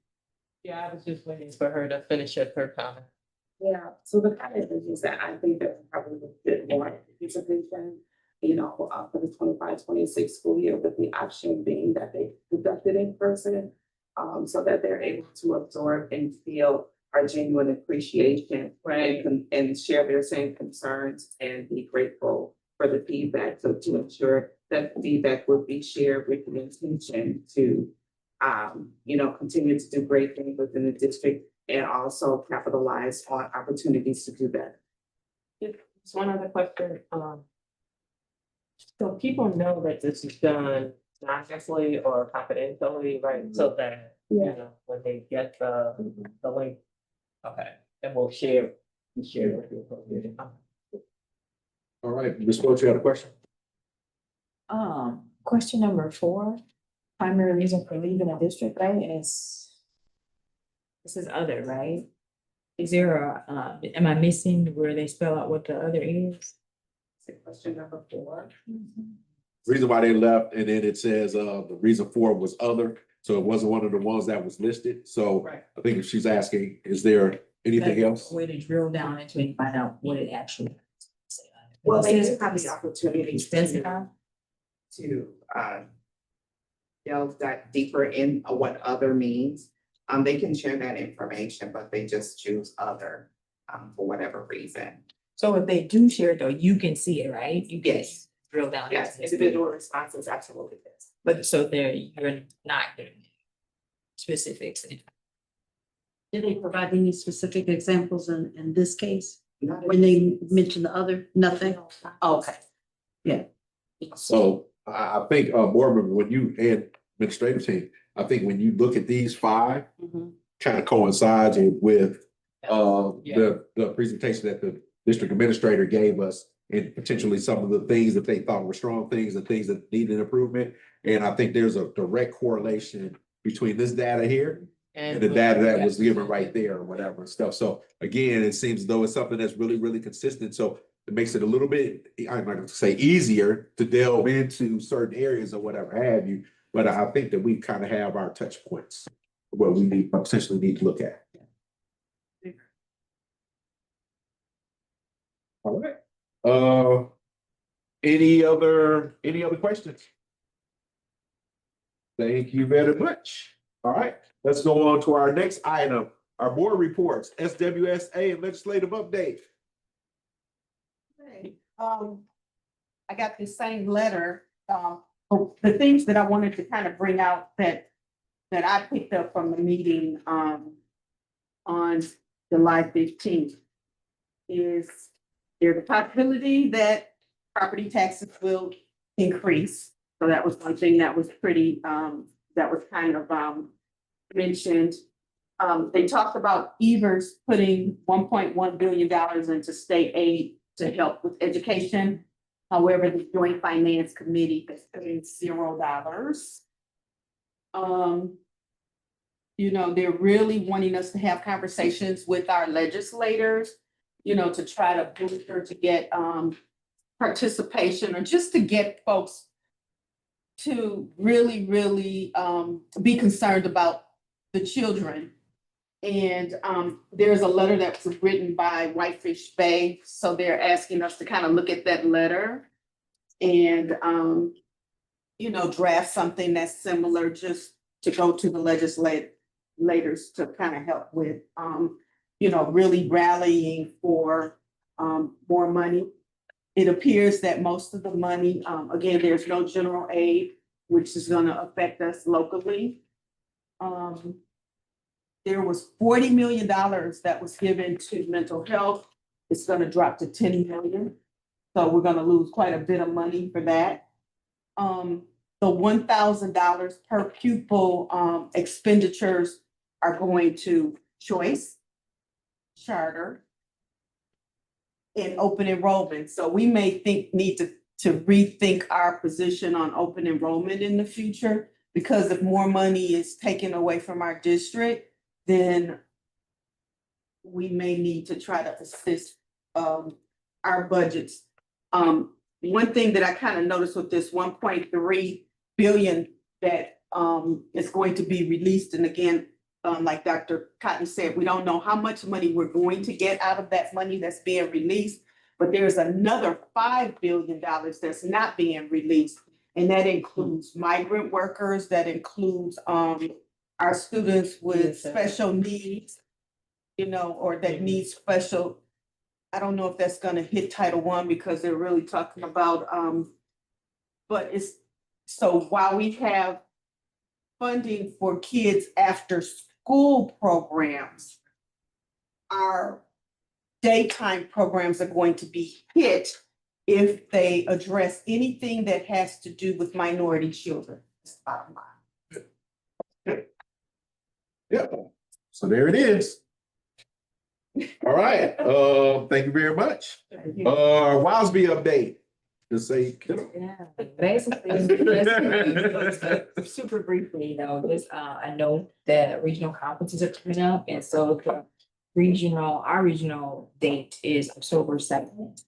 Yeah, I was just waiting for her to finish up her comment. Yeah, so the kind of thing is that I think that probably a bit more participation, for the 25-26 school year, with the option being that they conducted in person. So that they're able to absorb and feel our genuine appreciation. Right. And share their same concerns and be grateful for the feedback. So to ensure that feedback would be shared with the intention to, continue to do great things within the district and also capitalize on opportunities to do that. Just one other question, so people know that this is done anonymously or confidentially, right? So that, when they get the link, okay, and we'll share with you. All right, Ms. Welch, you had a question? Question number 4, primary reason for leaving a district, right, this is other, right? Is there am I missing where they spell out what the other is? Question number 4. Reason why they left, and then it says, the reason for it was other, so it wasn't one of the ones that was listed, so Right. I think if she's asking, is there anything else? Way to drill down into it and find out what it actually. Well, It they says do have the opportunity specify. to delve that deeper in what other means. They can share that information, but they just choose other for whatever reason. So if they do share it though, you can see it, right? You can Yes. drill down. Yes, into it. individual responses, absolutely yes. But so there, you're not getting specifics. Did they provide any specific examples in this case? Not When they mentioned the other, nothing? Okay. So I think, board member, when you and administrative team, I think when you look at these 5, kind of coincides with the presentation that the district administrator gave us and potentially some of the things that they thought were strong things and things that needed improvement. And I think there's a direct correlation between this data here and the data that was given right there or whatever and stuff. So again, it seems as though it's something that's really, really consistent. So it makes it a little bit, I'm not gonna say easier to delve into certain areas or whatever have you. But I think that we kind of have our touch points where we potentially need to look at. All right. Any other questions? Thank you very much. All right, let's go on to our next item, our board reports, SWSA and legislative update. I got the same letter, the things that I wanted to kind of bring out that I picked up from the meeting, on July 15th is there's a possibility that property taxes will increase. So that was one thing that was pretty, that was kind of, mentioned. They talked about Evers putting $1.1 billion into state aid to help with education. However, the Joint Finance Committee has put in $0. They're really wanting us to have conversations with our legislators, to try to boost or to get participation or just to get folks to really, really be concerned about the children. And there's a letter that was written by Whitefish Bay. So they're asking us to kind of look at that letter and, draft something that's similar just to go to the legislators to kind of help with, really rallying for more money it appears that most of the money, again, there's no general aid, which is gonna affect us locally. There was $40 million that was given to mental health. It's gonna drop to 10 million. So we're gonna lose quite a bit of money for that. The $1,000 per pupil, expenditures are going to choice, charter, and open enrollment. So we may need to rethink our position on open enrollment in the future. Because if more money is taken away from our district, then we may need to try to assist our budgets. One thing that I kind of noticed with this 1.3 billion that is going to be released, and again, like Dr. Cotton said, we don't know how much money we're going to get out of that money that's being released, but there's another $5 billion that's not being released. And that includes migrant workers, that includes our students with special needs, you know, or that need special. I don't know if that's gonna hit Title I because they're really talking about, but it's, so while we have funding for kids after school programs, our daytime programs are going to be hit if they address anything that has to do with minority children. That's the bottom line. Yeah, so there it is. All right, thank you very much. WASB update. Just say. Yeah, basically, super briefly, you know, this, I know that regional conferences are coming up, and so the our regional date is October 7th.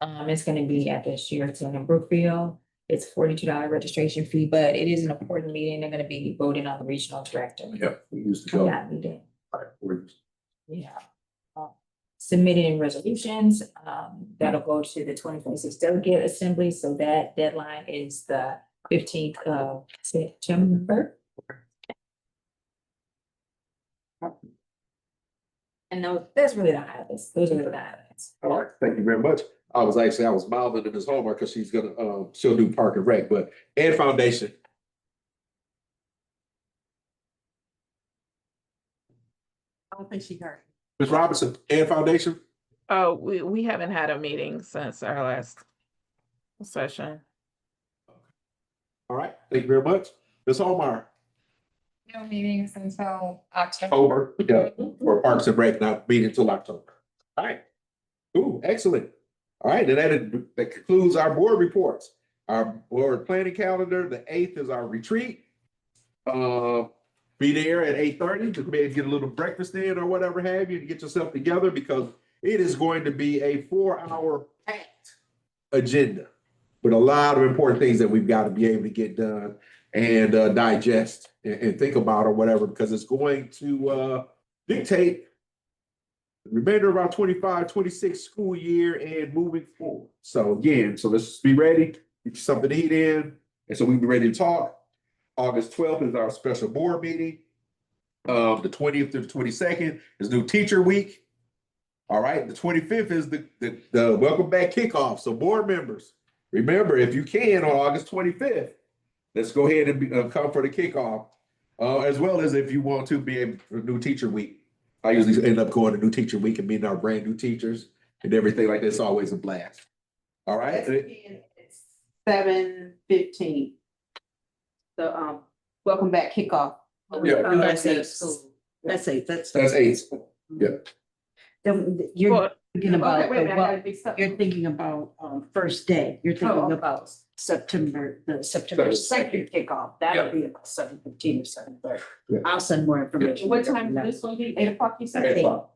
It's gonna be at the Sheraton in Brookfield. It's $42 registration fee, but it is an important meeting. They're gonna be voting on the regional director. Yep, we used to go. Yeah, we did. Yeah. Submitting resolutions, that'll go to the 2026 delegate assembly, so that deadline is the 15th of September. And that's really the highlights. Those are the highlights. All right, thank you very much. I was milding in his homework because she's gonna, she'll do Park and Rec, but Ed Foundation. I don't think she heard. Ms. Robinson, Ed Foundation. Oh, we haven't had a meeting since our last session. All right, thank you very much. Ms. Holmeyer. No meetings until October. Yeah, for Parks and Rec, not meeting until October. All right. Ooh, excellent. All right, and that concludes our board reports. Our board planning calendar, the 8th is our retreat. Be there at 8:30 to maybe get a little breakfast in or whatever have you to get yourself together, because it is going to be a 4-hour packed agenda with a lot of important things that we've got to be able to get done and digest and think about or whatever, because it's going to dictate the remainder of our 25-26 school year and moving forward. So again, so let's just be ready, get you something to eat in, and so we'll be ready to talk. August 12th is our special board meeting. The 20th to the 22nd is new teacher week. All right, the 25th is the welcome back kickoff. So board members, remember, if you can on August 25th, let's go ahead and come for the kickoff, as well as if you want to be a new teacher week. I usually end up going to new teacher week and meeting our brand new teachers and everything like this. Always a blast. All right. It's 7:15. The welcome back kickoff. Yeah. That's eight. That's eight. That's 8. Yeah. You're Well, thinking about, Okay, wait a minute, I gotta fix something. you're thinking about, first day. You're thinking Oh. about the September 2nd kickoff. That'll be about 7:15 or 7:30. Yeah. I'll send more information. What time is this gonna be? 8 o'clock, you said? 8 o'clock.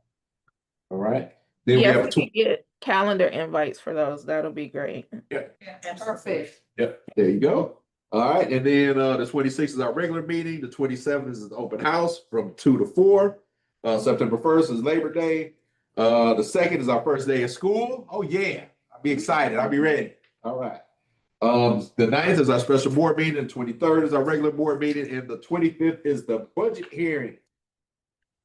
All right. Then we Yeah, have if we could get calendar invites for those, that'll be great. Perfect. Yep, there you go. All right, and then the 26th is our regular meeting. The 27th is the open house from 2 to 4. September 1st is Labor Day. The 2nd is our first day of school. Oh yeah, I'll be excited. I'll be ready. All right. The 9th is our special board meeting. The 23rd is our regular board meeting, and the 25th is the budget hearing.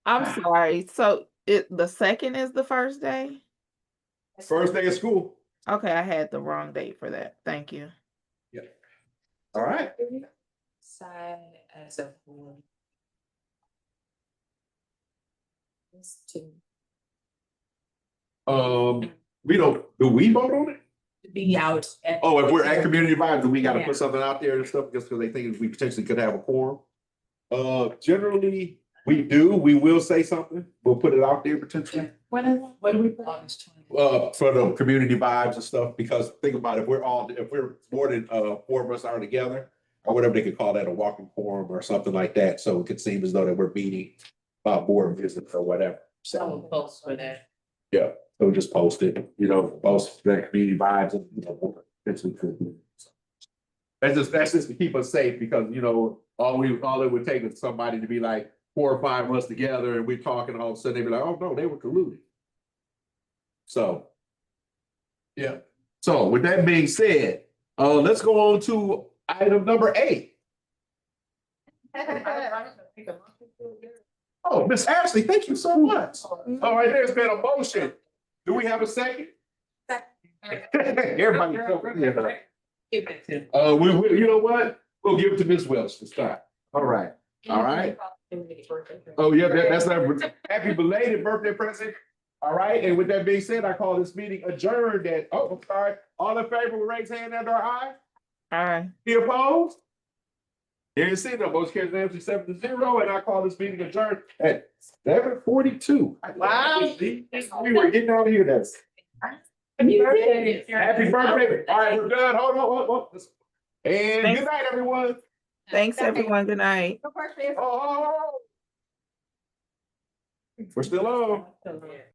I'm sorry. So the 2nd is the first day? First day of school. Okay, I had the wrong date for that. Thank you. All right. Side as a board. This to Do we vote on it? be out. at- Oh, if we're at community vibes, do we gotta Yeah. put something out there and stuff, just because they think we potentially could have a quorum? Generally, we do, we will say something, we'll put it out there potentially. What do we? August 20th. For the community vibes and stuff, because think about it, if we're more than, 4 of us are together, or whatever they could call that, a walking quorum or something like that, so it could seem as though that we're meeting, board visits or whatever, So so, post for that. yeah, so just post it, post the community vibes and, potentially could. That's just to keep us safe, because, all it would take is somebody to be like 4 or 5 of us together and we're talking, all of a sudden they'd be like, oh, no, they were colluding. So. Yeah, so with that being said, let's go on to item number 8. Oh, Miss Ashley, thank you so much. All right, there's been a motion. Do we have a second? Everybody. You know what? We'll give it to Miss Welch to start. All right, all right. Oh, yeah, that's not, happy belated birthday present. All right, and with that being said, I call this meeting adjourned at, I'm sorry, all in favor, raise hand and or aye. Aye. Any opposed? Here you see the motion carries unanimously 7-0, and I call this meeting adjourned at 7:42. Wow. We were getting out of here, that's. Happy birthday. All right, we're done. Hold on. And good night, everyone. Thanks, everyone. Good night. Oh. We're still on.